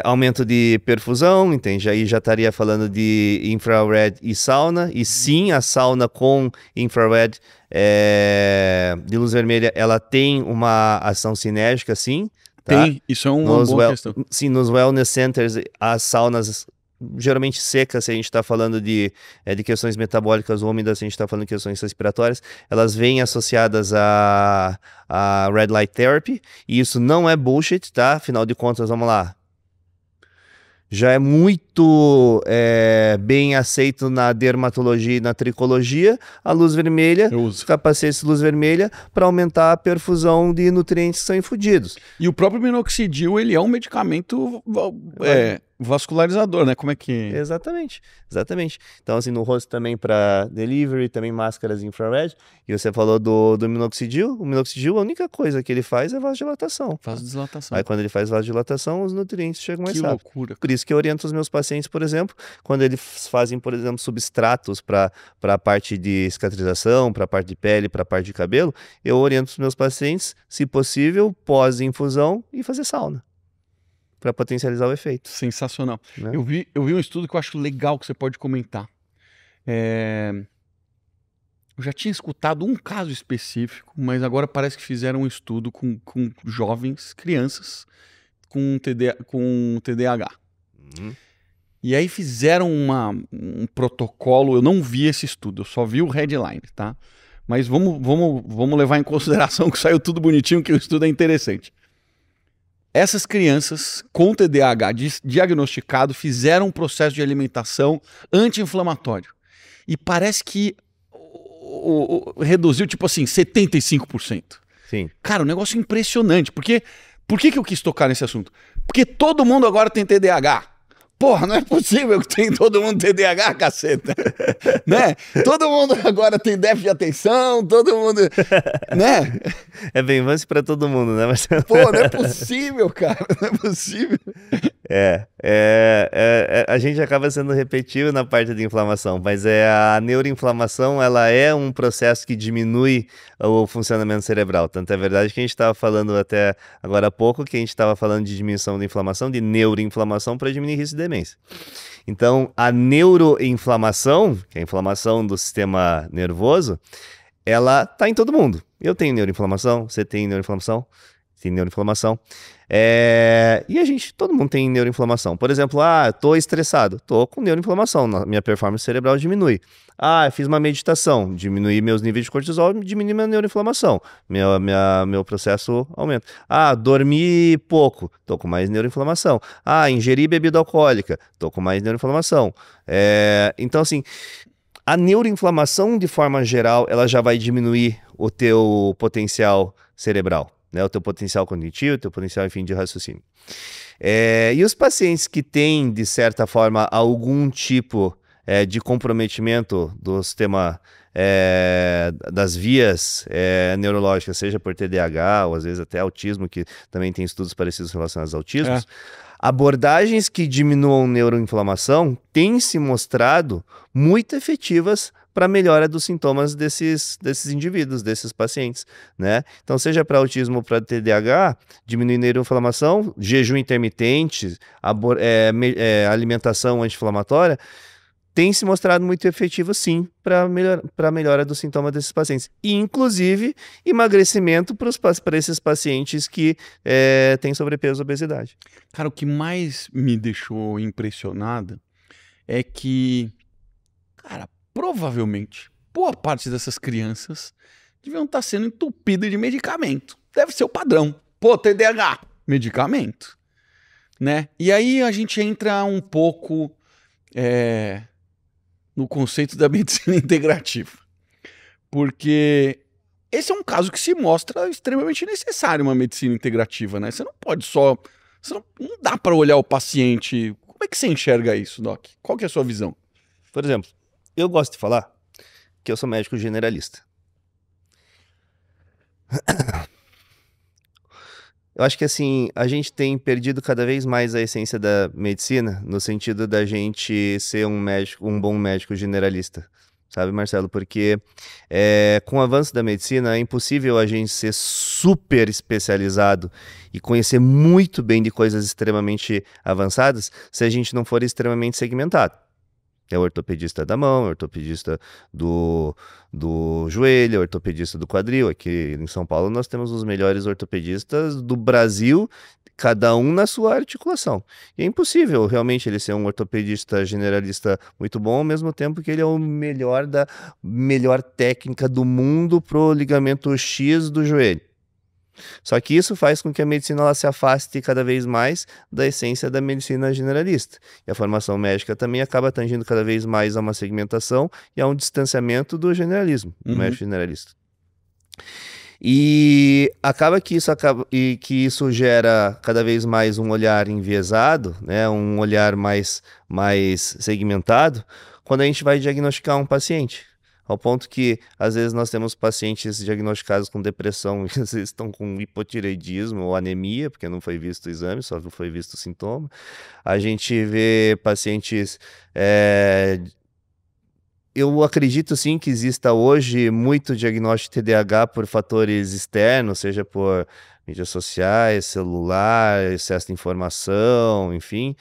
aumento de perfusão, entende? Aí já estaria falando de infrared e sauna, e sim, a sauna com infrared de luz vermelha, ela tem uma ação sinérgica, sim. Tá? Tem, isso é uma boa questão. Sim, nos wellness centers, as saunas geralmente secas, se a gente está falando de questões metabólicas úmidas, se a gente está falando de questões respiratórias, elas vêm associadas a red light therapy, e isso não é bullshit, tá? Afinal de contas, vamos lá. Já é muito bem aceito na dermatologia e na tricologia, a luz vermelha, os capacetes de luz vermelha, para aumentar a perfusão de nutrientes que são infundidos. E o próprio minoxidil, ele é um medicamento vascularizador, né? Como é que... Exatamente. Então, assim, no rosto também para delivery, também máscaras infrared. E você falou do minoxidil. O minoxidil, a única coisa que ele faz é vasodilatação. Vasodilatação. Aí, quando ele faz vasodilatação, os nutrientes chegam mais rápido. Que loucura. Por isso que eu oriento os meus pacientes, por exemplo, quando eles fazem, por exemplo, substratos para a parte de cicatrização, para a parte de pele, para a parte de cabelo, eu oriento os meus pacientes, se possível, pós-infusão e fazer sauna, para potencializar o efeito. Sensacional. Né? Eu vi um estudo que eu acho legal que você pode comentar. Eu já tinha escutado um caso específico, mas agora parece que fizeram um estudo com jovens, crianças, com TDAH. E aí fizeram um protocolo, eu não vi esse estudo, eu só vi o headline, tá? Mas vamos levar em consideração que saiu tudo bonitinho, que o estudo é interessante. Essas crianças com TDAH diagnosticado fizeram um processo de alimentação anti-inflamatório. E parece que reduziu, tipo assim, 75%. Sim. Cara, um negócio impressionante. Porque, por que eu quis tocar nesse assunto? Porque todo mundo agora tem TDAH. Porra, não é possível que todo mundo TDAH, caceta. Né? Todo mundo agora tem déficit de atenção, todo mundo... né? É bem vance para todo mundo, né, Marcelo? Pô, não é possível, cara. Não é possível. A gente acaba sendo repetitivo na parte de inflamação, mas a neuroinflamação, ela é um processo que diminui o funcionamento cerebral. Tanto é verdade que a gente estava falando até agora há pouco, que a gente estava falando de diminuição da inflamação, de neuroinflamação para diminuir risco de demência. Então, a neuroinflamação, que é a inflamação do sistema nervoso, ela está em todo mundo. Eu tenho neuroinflamação, você tem neuroinflamação, tem neuroinflamação. E todo mundo tem neuroinflamação. Por exemplo, tô estressado, tô com neuroinflamação, minha performance cerebral diminui. Eu fiz uma meditação, diminui meus níveis de cortisol, diminui minha neuroinflamação, meu processo aumenta. Dormi pouco, tô com mais neuroinflamação. Ingeri bebida alcoólica, tô com mais neuroinflamação. Então, assim, A neuroinflamação, de forma geral, ela já vai diminuir o teu potencial cerebral, né? O teu potencial cognitivo, o teu potencial, enfim, de raciocínio. E os pacientes que têm, de certa forma, algum tipo de comprometimento do sistema das vias neurológicas, seja por TDAH ou às vezes até autismo, que também tem estudos parecidos relacionados ao autismo, abordagens que diminuam neuroinflamação têm se mostrado muito efetivas para a melhora dos sintomas desses indivíduos, desses pacientes, né? Então, seja para autismo ou para TDAH, diminuir neuroinflamação, jejum intermitente, alimentação anti-inflamatória, tem se mostrado muito efetivo, sim, para a melhora do sintoma desses pacientes. E, inclusive, emagrecimento para esses pacientes que têm sobrepeso e obesidade. Cara, o que mais me deixou impressionado é que, cara, provavelmente, boa parte dessas crianças deviam estar sendo entupidas de medicamento. Deve ser o padrão. Pô, TDAH, medicamento, né? E aí a gente entra um pouco no conceito da medicina integrativa. Porque esse é um caso que se mostra extremamente necessário, uma medicina integrativa, né? Você não pode só... Não dá para olhar o paciente... Como é que você enxerga isso, Doc? Qual que é a sua visão? Por exemplo, eu gosto de falar que eu sou médico generalista. Eu acho que assim, a gente tem perdido cada vez mais a essência da medicina, no sentido da gente ser um bom médico generalista. Sabe, Marcelo? Porque com o avanço da medicina é impossível a gente ser super especializado e conhecer muito bem de coisas extremamente avançadas se a gente não for extremamente segmentado. É o ortopedista da mão, o ortopedista do joelho, o ortopedista do quadril. Aqui em São Paulo nós temos os melhores ortopedistas do Brasil, cada um na sua articulação. E é impossível realmente ele ser um ortopedista generalista muito bom, ao mesmo tempo que ele é o melhor da melhor técnica do mundo pro ligamento X do joelho. Só que isso faz com que a medicina ela se afaste cada vez mais da essência da medicina generalista. E a formação médica também acaba tangindo cada vez mais a uma segmentação e a um distanciamento do generalismo, do médico generalista. E que isso gera cada vez mais um olhar enviesado, né, um olhar mais segmentado, quando a gente vai diagnosticar um paciente. Ao ponto que, às vezes, nós temos pacientes diagnosticados com depressão e às vezes estão com hipotireoidismo ou anemia, porque não foi visto o exame, só foi visto o sintoma. A gente vê pacientes... Eu acredito, sim, que exista hoje muito diagnóstico de TDAH por fatores externos, seja por mídias sociais, celular, excesso de informação, enfim.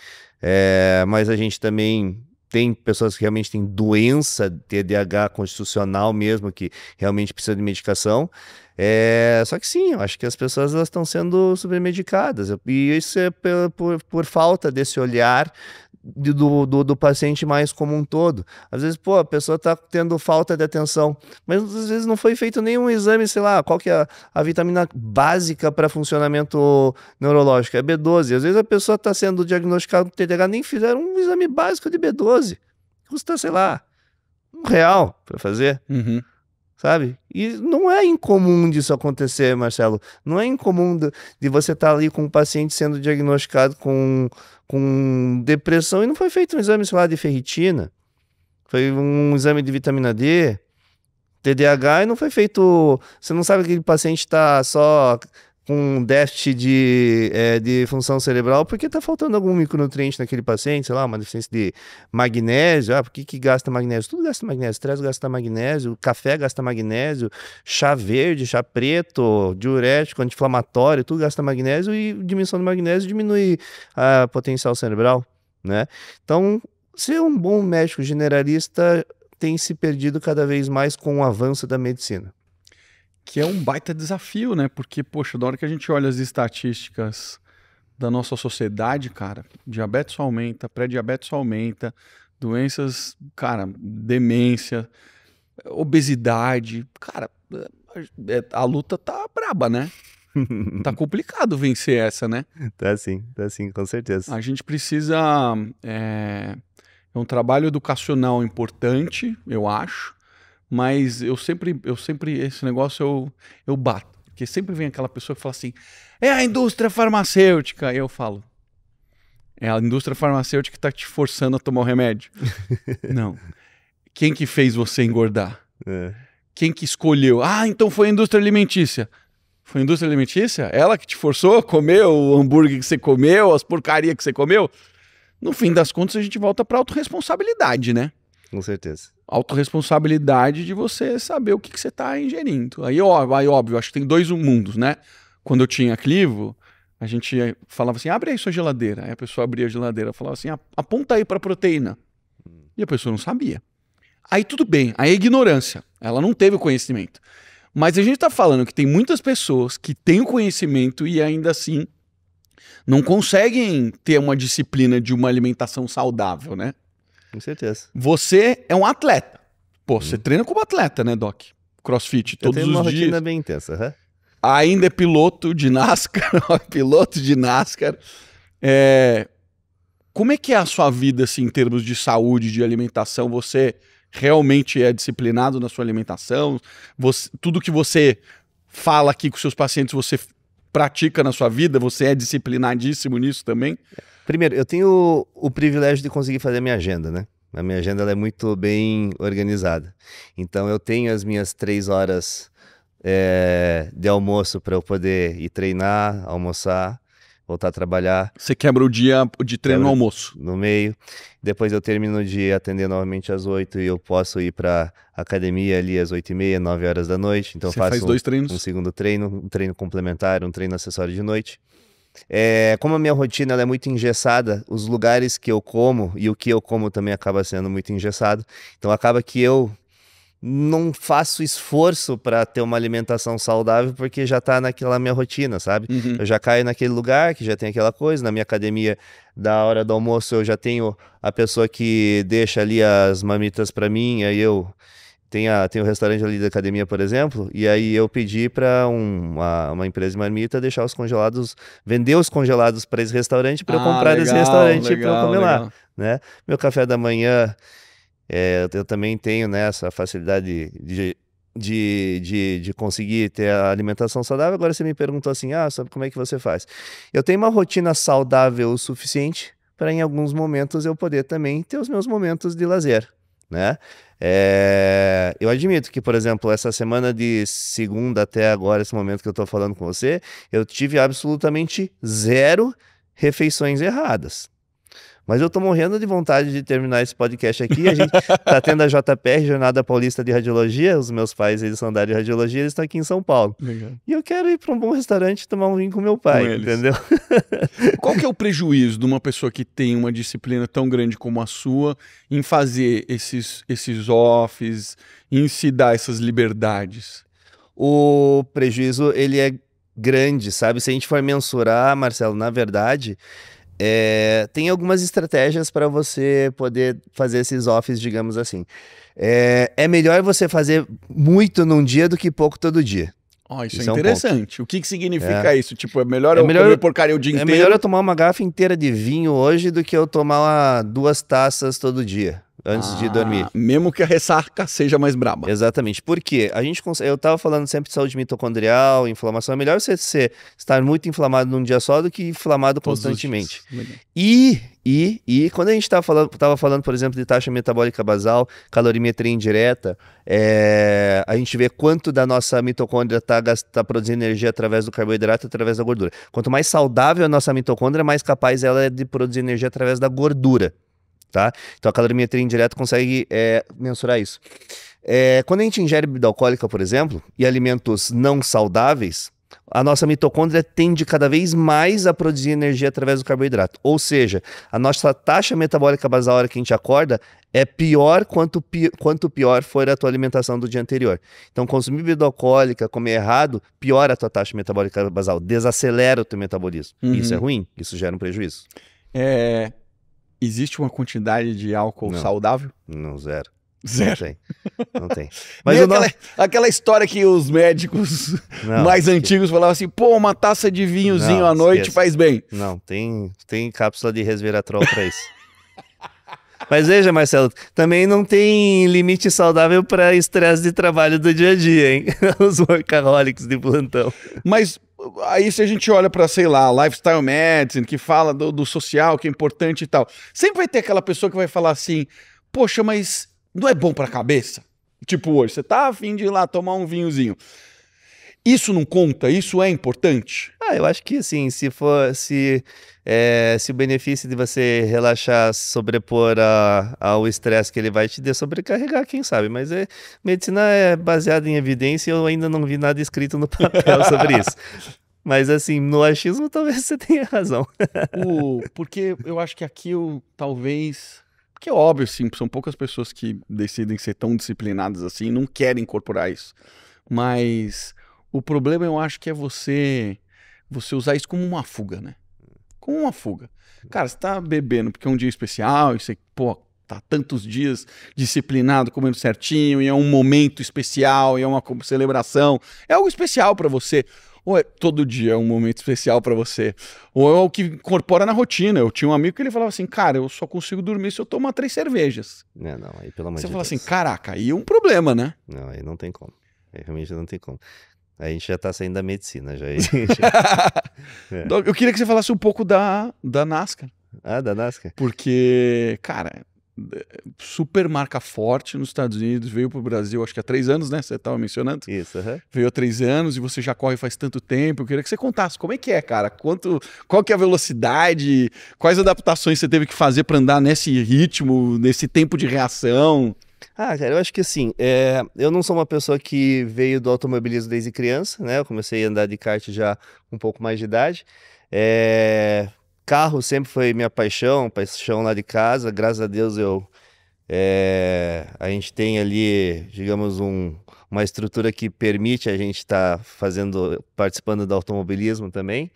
Mas a gente também... Tem pessoas que realmente têm doença, TDAH constitucional mesmo, que realmente precisa de medicação. Só que sim, eu acho que as pessoas elas estão sendo supermedicadas. E isso é por falta desse olhar do paciente mais como um todo. Às vezes, a pessoa está tendo falta de atenção, mas às vezes não foi feito nenhum exame, sei lá, qual que é a vitamina básica para funcionamento neurológico, é B12. Às vezes a pessoa está sendo diagnosticada com TDAH, nem fizeram um exame básico de B12. Custa, sei lá, R$1 para fazer. Sabe? E não é incomum disso acontecer, Marcelo. Não é incomum de você estar ali com um paciente sendo diagnosticado com depressão e não foi feito um exame, sei lá, de ferritina. Foi um exame de vitamina D, TDAH, e não foi feito... Você não sabe que aquele paciente está só com déficit de função cerebral porque está faltando algum micronutriente naquele paciente, sei lá, uma deficiência de magnésio. Por que gasta magnésio? Tudo gasta magnésio. Estresse gasta magnésio, café gasta magnésio, chá verde, chá preto, diurético, anti-inflamatório, tudo gasta magnésio, e diminuição de magnésio diminui a potencial cerebral, né? Então, ser um bom médico generalista tem se perdido cada vez mais com o avanço da medicina. Que é um baita desafio, né? Porque, poxa, da hora que a gente olha as estatísticas da nossa sociedade, cara, diabetes aumenta, pré-diabetes aumenta, doenças, cara, demência, obesidade, cara, a luta tá braba, né? Tá complicado vencer essa, né? Tá sim, com certeza. A gente precisa... É um trabalho educacional importante, eu acho, mas eu sempre esse negócio eu bato. Porque sempre vem aquela pessoa que fala assim, é a indústria farmacêutica. E eu falo, é a indústria farmacêutica que está te forçando a tomar o remédio. Não. Quem que fez você engordar? Quem que escolheu? Ah, então foi a indústria alimentícia. Foi a indústria alimentícia? Ela que te forçou a comer o hambúrguer que você comeu, as porcarias que você comeu? No fim das contas, a gente volta para a autorresponsabilidade, né? Com certeza. Autorresponsabilidade de você saber o que você está ingerindo. Aí, óbvio, acho que tem dois mundos, né? Quando eu tinha Clivo, a gente falava assim, abre aí sua geladeira. Aí a pessoa abria a geladeira e falava assim, aponta aí para a proteína. E a pessoa não sabia. Aí tudo bem, aí é ignorância. Ela não teve o conhecimento. Mas a gente está falando que tem muitas pessoas que têm o conhecimento e ainda assim não conseguem ter uma disciplina de uma alimentação saudável, né? Com certeza. Você é um atleta. Pô, você treina como atleta, né, Doc? CrossFit todos os dias. Eu tenho uma rotina bem intensa. Ainda é piloto de NASCAR. Piloto de NASCAR. Como é que é a sua vida, assim, em termos de saúde, de alimentação? Você realmente é disciplinado na sua alimentação? Tudo que você fala aqui com seus pacientes, você pratica na sua vida? Você é disciplinadíssimo nisso também? Primeiro, eu tenho o privilégio de conseguir fazer a minha agenda, né? A minha agenda ela é muito bem organizada. Então, eu tenho as minhas 3 horas de almoço para eu poder ir treinar, almoçar, voltar a trabalhar. Você quebra o dia de treino no almoço? No meio. Depois eu termino o dia atender novamente às 8 e eu posso ir para academia ali às 8h30, 9 horas da noite. Então, você faz 2 treinos? Um segundo treino, um treino complementar, um treino acessório de noite. Como a minha rotina ela é muito engessada, os lugares que eu como e o que eu como também acaba sendo muito engessado. Então acaba que eu não faço esforço para ter uma alimentação saudável porque já tá naquela minha rotina, sabe? Uhum. Eu já caio naquele lugar que já tem aquela coisa. Na minha academia, da hora do almoço, eu já tenho a pessoa que deixa ali as marmitas para mim, aí eu tem o restaurante ali da academia, por exemplo, e aí eu pedi para uma empresa de marmita deixar os congelados, vender os congelados para esse restaurante para eu comprar desse restaurante para eu comer lá, né? Meu café da manhã, eu também tenho, né, essa facilidade de conseguir ter a alimentação saudável. Agora você me perguntou assim, sabe como é que você faz? Eu tenho uma rotina saudável o suficiente para em alguns momentos eu poder também ter os meus momentos de lazer, né? Eu admito que, por exemplo, essa semana de segunda até agora, esse momento que eu tô falando com você, eu tive absolutamente 0 refeições erradas. Mas eu tô morrendo de vontade de terminar esse podcast aqui. A gente tá tendo a JPR, Jornada Paulista de Radiologia. Os meus pais, eles são da área de radiologia, eles estão aqui em São Paulo. Legal. E eu quero ir para um bom restaurante tomar um vinho com meu pai, entendeu? Qual que é o prejuízo de uma pessoa que tem uma disciplina tão grande como a sua em fazer esses offs, em se dar essas liberdades? O prejuízo, ele é grande, sabe? Se a gente for mensurar, Marcelo, na verdade... tem algumas estratégias para você poder fazer esses offs, digamos assim. É melhor você fazer muito num dia do que pouco todo dia. Isso é interessante. O que significa isso? Tipo, é melhor eu comer porcaria o dia inteiro? É melhor eu tomar uma garrafa inteira de vinho hoje do que eu tomar 2 taças todo dia, antes de dormir. Mesmo que a ressaca seja mais braba. Exatamente. Por quê? Eu tava falando sempre de saúde mitocondrial, inflamação. É melhor você estar muito inflamado num dia só do que inflamado constantemente. E quando a gente tava falando, por exemplo, de taxa metabólica basal, calorimetria indireta, a gente vê quanto da nossa mitocôndria tá produzindo energia através do carboidrato, através da gordura. Quanto mais saudável a nossa mitocôndria, mais capaz ela é de produzir energia através da gordura. Tá? Então a calorimetria indireta consegue mensurar isso. Quando a gente ingere bebida alcoólica, por exemplo, e alimentos não saudáveis, a nossa mitocôndria tende cada vez mais a produzir energia através do carboidrato. Ou seja, a nossa taxa metabólica basal na hora que a gente acorda é pior quanto pior for a tua alimentação do dia anterior. Então, consumir bebida alcoólica, comer errado, piora a tua taxa metabólica basal, desacelera o teu metabolismo. Isso é ruim, isso gera um prejuízo. Existe uma quantidade de álcool saudável? Não, 0. Zero. Não tem. Mas aquela história que os médicos mais antigos falavam assim, uma taça de vinhozinho à noite faz bem. Não, tem cápsula de resveratrol para isso. Mas veja, Marcelo, também não tem limite saudável para estresse de trabalho do dia a dia, hein? Os workaholics de plantão. Mas aí se a gente olha para, sei lá, Lifestyle Medicine, que fala do social, que é importante e tal, sempre vai ter aquela pessoa que vai falar assim, poxa, mas não é bom para a cabeça? Tipo hoje, você tá a fim de ir lá tomar um vinhozinho. Isso não conta? Isso é importante? Eu acho que assim, se o benefício de você relaxar, sobrepor ao estresse que ele vai te sobrecarregar, quem sabe? Mas medicina é baseada em evidência e eu ainda não vi nada escrito no papel sobre isso. Mas assim, no achismo talvez você tenha razão. Porque eu acho que aqui talvez... Porque é óbvio, sim, são poucas pessoas que decidem ser tão disciplinadas assim, não querem incorporar isso. Mas o problema eu acho que é você usar isso como uma fuga, né? Como uma fuga. Cara, você tá bebendo porque é um dia especial e você, pô, tá tantos dias disciplinado, comendo certinho, e é um momento especial, e é uma celebração. É algo especial pra você. Ou é todo dia é um momento especial pra você. Ou é o que incorpora na rotina. Eu tinha um amigo que ele falava assim, cara, eu só consigo dormir se eu tomar 3 cervejas. Não, aí pelo amor de Deus. Você fala assim, caraca, aí é um problema, né? Não, aí não tem como. Aí realmente não tem como. Aí a gente já tá saindo da medicina, já. Eu queria que você falasse um pouco da NASCAR. Da NASCAR? Porque, cara, super marca forte nos Estados Unidos, veio pro Brasil acho que há 3 anos, né? Você tava mencionando? Isso, Veio há 3 anos e você já corre faz tanto tempo. Eu queria que você contasse como é que é, cara. Qual que é a velocidade? Quais adaptações você teve que fazer para andar nesse ritmo, nesse tempo de reação? Cara, eu acho que assim, eu não sou uma pessoa que veio do automobilismo desde criança, né? Eu comecei a andar de kart já com um pouco mais de idade. Carro sempre foi minha paixão lá de casa. Graças a Deus a gente tem ali, digamos, uma estrutura que permite a gente estar participando do automobilismo também.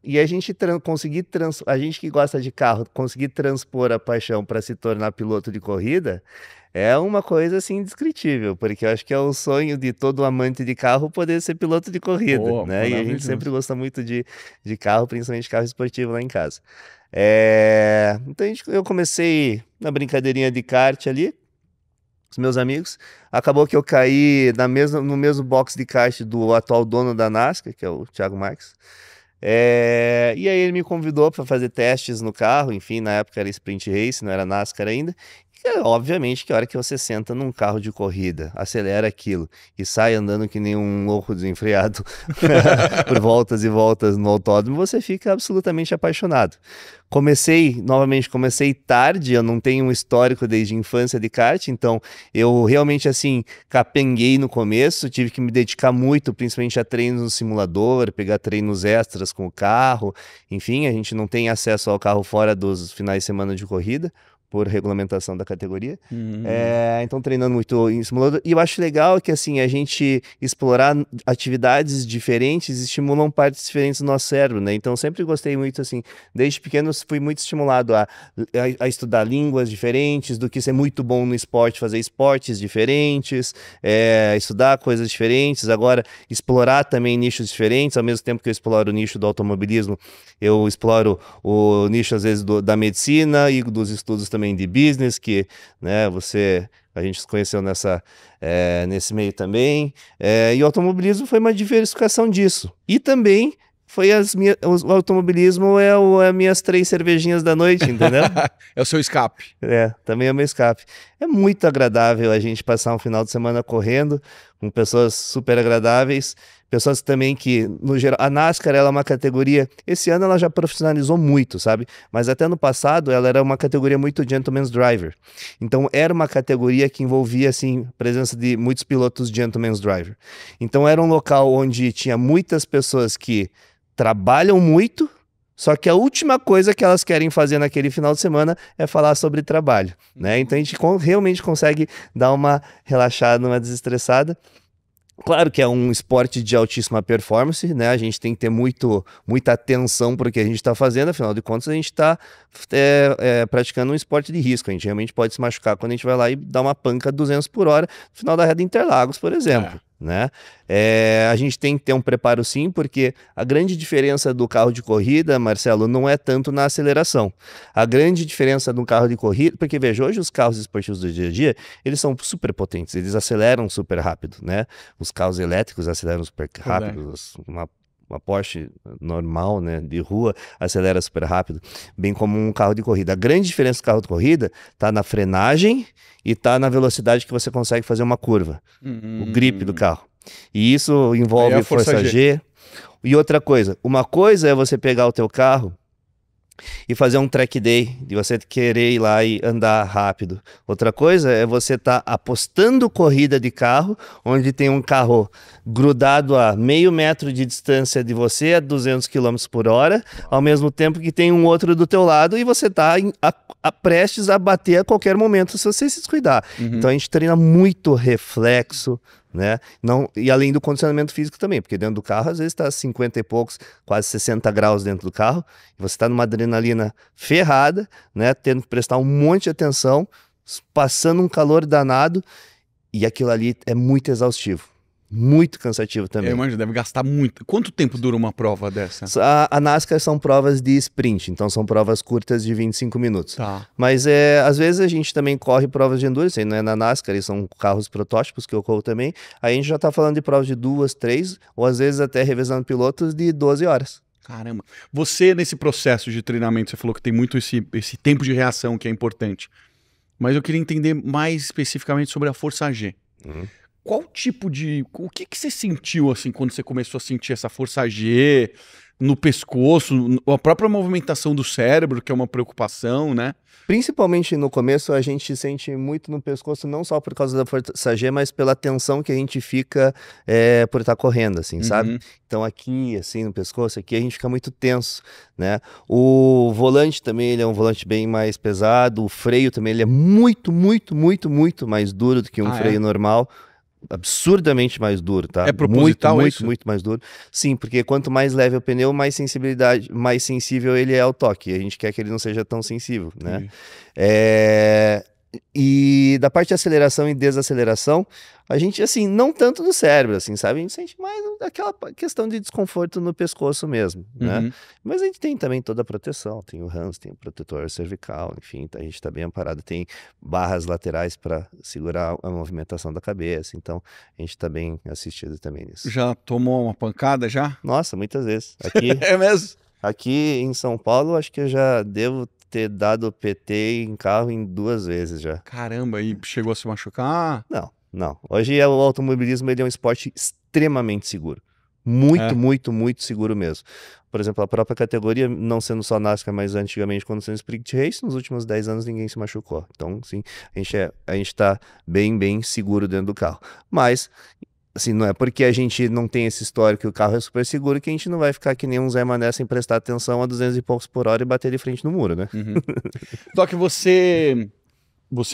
E a gente a gente que gosta de carro, conseguir transpor a paixão para se tornar piloto de corrida é uma coisa assim indescritível, porque eu acho que é o sonho de todo amante de carro poder ser piloto de corrida, né? E a gente sempre gosta muito de carro, principalmente carro esportivo lá em casa. Então eu comecei na brincadeirinha de kart ali, os meus amigos. Acabou que eu caí no mesmo box de kart do atual dono da NASCAR, que é o Thiago Marques. E aí ele me convidou para fazer testes no carro, enfim, na época era Sprint Race, não era NASCAR ainda. E, obviamente que a hora que você senta num carro de corrida, acelera aquilo e sai andando que nem um louco desenfreado por voltas e voltas no autódromo, você fica absolutamente apaixonado. Comecei tarde, eu não tenho um histórico desde a infância de kart, então eu realmente assim capenguei no começo, tive que me dedicar muito, principalmente a treinos no simulador, pegar treinos extras com o carro, enfim, a gente não tem acesso ao carro fora dos finais de semana de corrida, por regulamentação da categoria. Então treinando muito em simulador. E eu acho legal que assim, a gente explorar atividades diferentes estimulam partes diferentes do nosso cérebro, né? Então sempre gostei muito assim, desde pequeno fui muito estimulado a estudar línguas diferentes, do que ser muito bom no esporte, fazer esportes diferentes, estudar coisas diferentes, agora explorar também nichos diferentes, ao mesmo tempo que eu exploro o nicho do automobilismo, eu exploro o nicho às vezes da medicina e dos estudos também de business, que, né, a gente se conheceu nesse meio também, e o automobilismo foi uma diversificação disso, e também foi o automobilismo as minhas 3 cervejinhas da noite, entendeu? É o seu escape. Também é o meu escape. É muito agradável a gente passar um final de semana correndo com pessoas super agradáveis, pessoas também que, no geral, a NASCAR ela é uma categoria, esse ano ela já profissionalizou muito, sabe? Mas até no passado ela era uma categoria muito gentleman's driver. Então era uma categoria que envolvia, assim, a presença de muitos pilotos gentleman's driver. Então era um local onde tinha muitas pessoas que trabalham muito, só que a última coisa que elas querem fazer naquele final de semana é falar sobre trabalho, né? Então a gente realmente consegue dar uma relaxada, uma desestressada. Claro que é um esporte de altíssima performance, né? A gente tem que ter muita atenção para o que a gente está fazendo, afinal de contas a gente está praticando um esporte de risco, a gente realmente pode se machucar quando a gente vai lá e dá uma panca 200 por hora no final da reta Interlagos, por exemplo. né? A gente tem que ter um preparo sim, porque a grande diferença do carro de corrida, Marcelo, não é tanto na aceleração. A grande diferença do carro de corrida, porque veja, hoje os carros esportivos do dia a dia, eles são super potentes, eles aceleram super rápido, né? Os carros elétricos aceleram super rápido, uma Porsche normal, né, de rua, acelera super rápido, bem como um carro de corrida. A grande diferença do carro de corrida está na frenagem e está na velocidade que você consegue fazer uma curva, o grip do carro. E isso envolve força G. E outra coisa, uma coisa é você pegar o teu carro e fazer um track day, de você querer ir lá e andar rápido. Outra coisa é você estar apostando corrida de carro, onde tem um carro grudado a meio metro de distância de você, a 200 km por hora, ao mesmo tempo que tem um outro do teu lado e você está prestes a bater a qualquer momento se você se descuidar. Então a gente treina muito reflexo, né? Não, e além do condicionamento físico também, porque dentro do carro às vezes está 50 e poucos, quase 60 graus dentro do carro, e você está numa adrenalina ferrada, né? Tendo que prestar um monte de atenção, passando um calor danado, e aquilo ali é muito exaustivo, muito cansativo também. Eu imagino, deve gastar muito. Quanto tempo dura uma prova dessa? A NASCAR são provas de sprint, então são provas curtas de 25 minutos. Tá. Mas às vezes a gente também corre provas de endurance, não é na NASCAR, são carros protótipos que eu corro também. Aí a gente já está falando de provas de 2, 3, ou às vezes até revezando pilotos de 12 horas. Caramba. Você, nesse processo de treinamento, você falou que tem muito esse tempo de reação que é importante. Mas eu queria entender mais especificamente sobre a Força G. Qual tipo de... O que você sentiu, assim, quando você começou a sentir essa Força G no pescoço, a própria movimentação do cérebro, que é uma preocupação, né? Principalmente no começo, a gente sente muito no pescoço, não só por causa da Força G, mas pela tensão que a gente fica por estar correndo, assim, sabe? Então aqui, assim, no pescoço, aqui a gente fica muito tenso, né? O volante também, ele é um volante bem mais pesado, o freio também, ele é muito, muito, muito, muito mais duro do que um freio normal. Absurdamente mais duro, tá? É proposital muito mais duro. Sim, porque quanto mais leve o pneu, mais sensível ele é ao toque. A gente quer que ele não seja tão sensível, né? E da parte de aceleração e desaceleração, a gente, assim, não tanto do cérebro, assim, sabe? A gente sente mais aquela questão de desconforto no pescoço mesmo, né? Mas a gente tem também toda a proteção, tem o HANS, tem o protetor cervical, enfim, a gente tá bem amparado, tem barras laterais para segurar a movimentação da cabeça, então a gente tá bem assistido também nisso. Já tomou uma pancada, já? Nossa, muitas vezes. Aqui, é mesmo? Aqui em São Paulo, acho que eu já devo ter dado PT em carro em 2 vezes já. Caramba, e chegou a se machucar? Não. Hoje o automobilismo ele é um esporte extremamente seguro. Muito seguro mesmo. Por exemplo, a própria categoria, não sendo só NASCAR, mas antigamente quando sendo Sprint Race, nos últimos 10 anos ninguém se machucou. Então, sim, a gente tá bem seguro dentro do carro. Mas... assim, não é porque a gente não tem esse histórico que o carro é super seguro que a gente não vai ficar que nem um Zé Mané sem prestar atenção a 200 e poucos por hora e bater de frente no muro, né? Só que você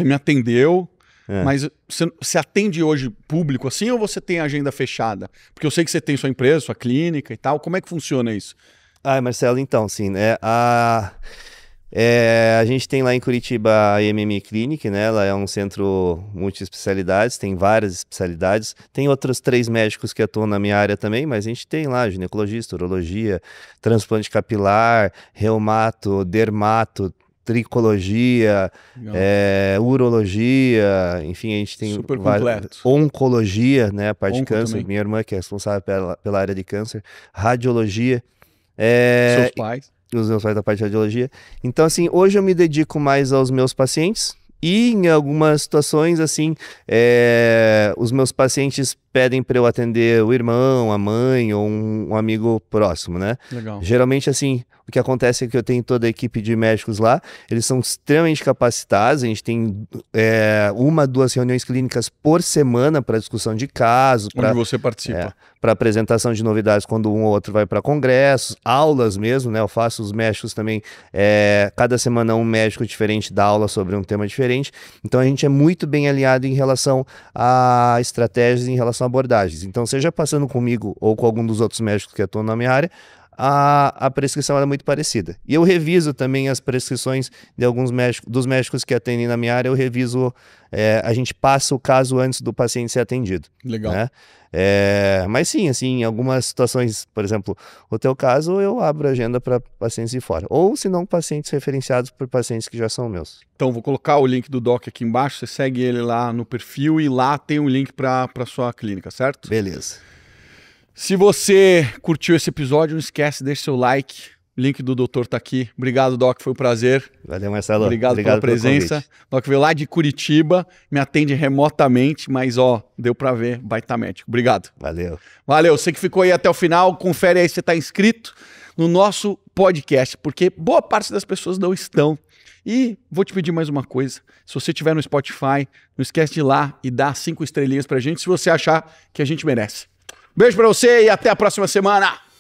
me atendeu, mas você atende hoje público assim ou você tem agenda fechada? Porque eu sei que você tem sua empresa, sua clínica e tal. Como é que funciona isso? Marcelo, então, sim, né? A gente tem lá em Curitiba a MMI Clinic, né? Ela é um centro multi-especialidades, tem várias especialidades. Tem outros 3 médicos que atuam na minha área também, mas a gente tem lá ginecologista, urologia, transplante capilar, reumato, dermato, tricologia, urologia, enfim, a gente tem super completo. Oncologia, né? A parte de câncer, também. Minha irmã que é responsável pela área de câncer, radiologia. Seus pais? Os meus pais da parte de radiologia. Então, assim, hoje eu me dedico mais aos meus pacientes e em algumas situações, assim, os meus pacientes pedem para eu atender o irmão, a mãe ou um amigo próximo, né? Legal. Geralmente, assim, o que acontece é que eu tenho toda a equipe de médicos lá, eles são extremamente capacitados, a gente tem 1, 2 reuniões clínicas por semana para discussão de casos. Onde você participa. Para apresentação de novidades quando um ou outro vai para congressos, aulas mesmo, né? Eu faço os médicos também, cada semana um médico diferente dá aula sobre um tema diferente, então a gente é muito bem alinhado em relação a estratégias, em relação a abordagens. Então, seja passando comigo ou com algum dos outros médicos que atuam na minha área, a prescrição era muito parecida. E eu reviso também as prescrições de alguns médicos, dos médicos que atendem na minha área, eu reviso, a gente passa o caso antes do paciente ser atendido. Legal. Né? Mas sim, assim, em algumas situações, por exemplo, o teu caso, eu abro agenda para pacientes de fora. Ou, se não, pacientes referenciados por pacientes que já são meus. Então, vou colocar o link do Doc aqui embaixo, você segue ele lá no perfil e lá tem um link para sua clínica, certo? Beleza. Se você curtiu esse episódio, não esquece, deixa seu like. O link do doutor tá aqui. Obrigado, Doc, foi um prazer. Valeu, Marcelo. Obrigado pela presença. Doc veio lá de Curitiba, me atende remotamente, mas deu para ver, baita médico. Obrigado. Valeu. Valeu, você que ficou aí até o final, confere aí se você tá inscrito no nosso podcast, porque boa parte das pessoas não estão. E vou te pedir mais uma coisa, se você estiver no Spotify, não esquece de ir lá e dar 5 estrelinhas pra gente, se você achar que a gente merece. Beijo pra você e até a próxima semana!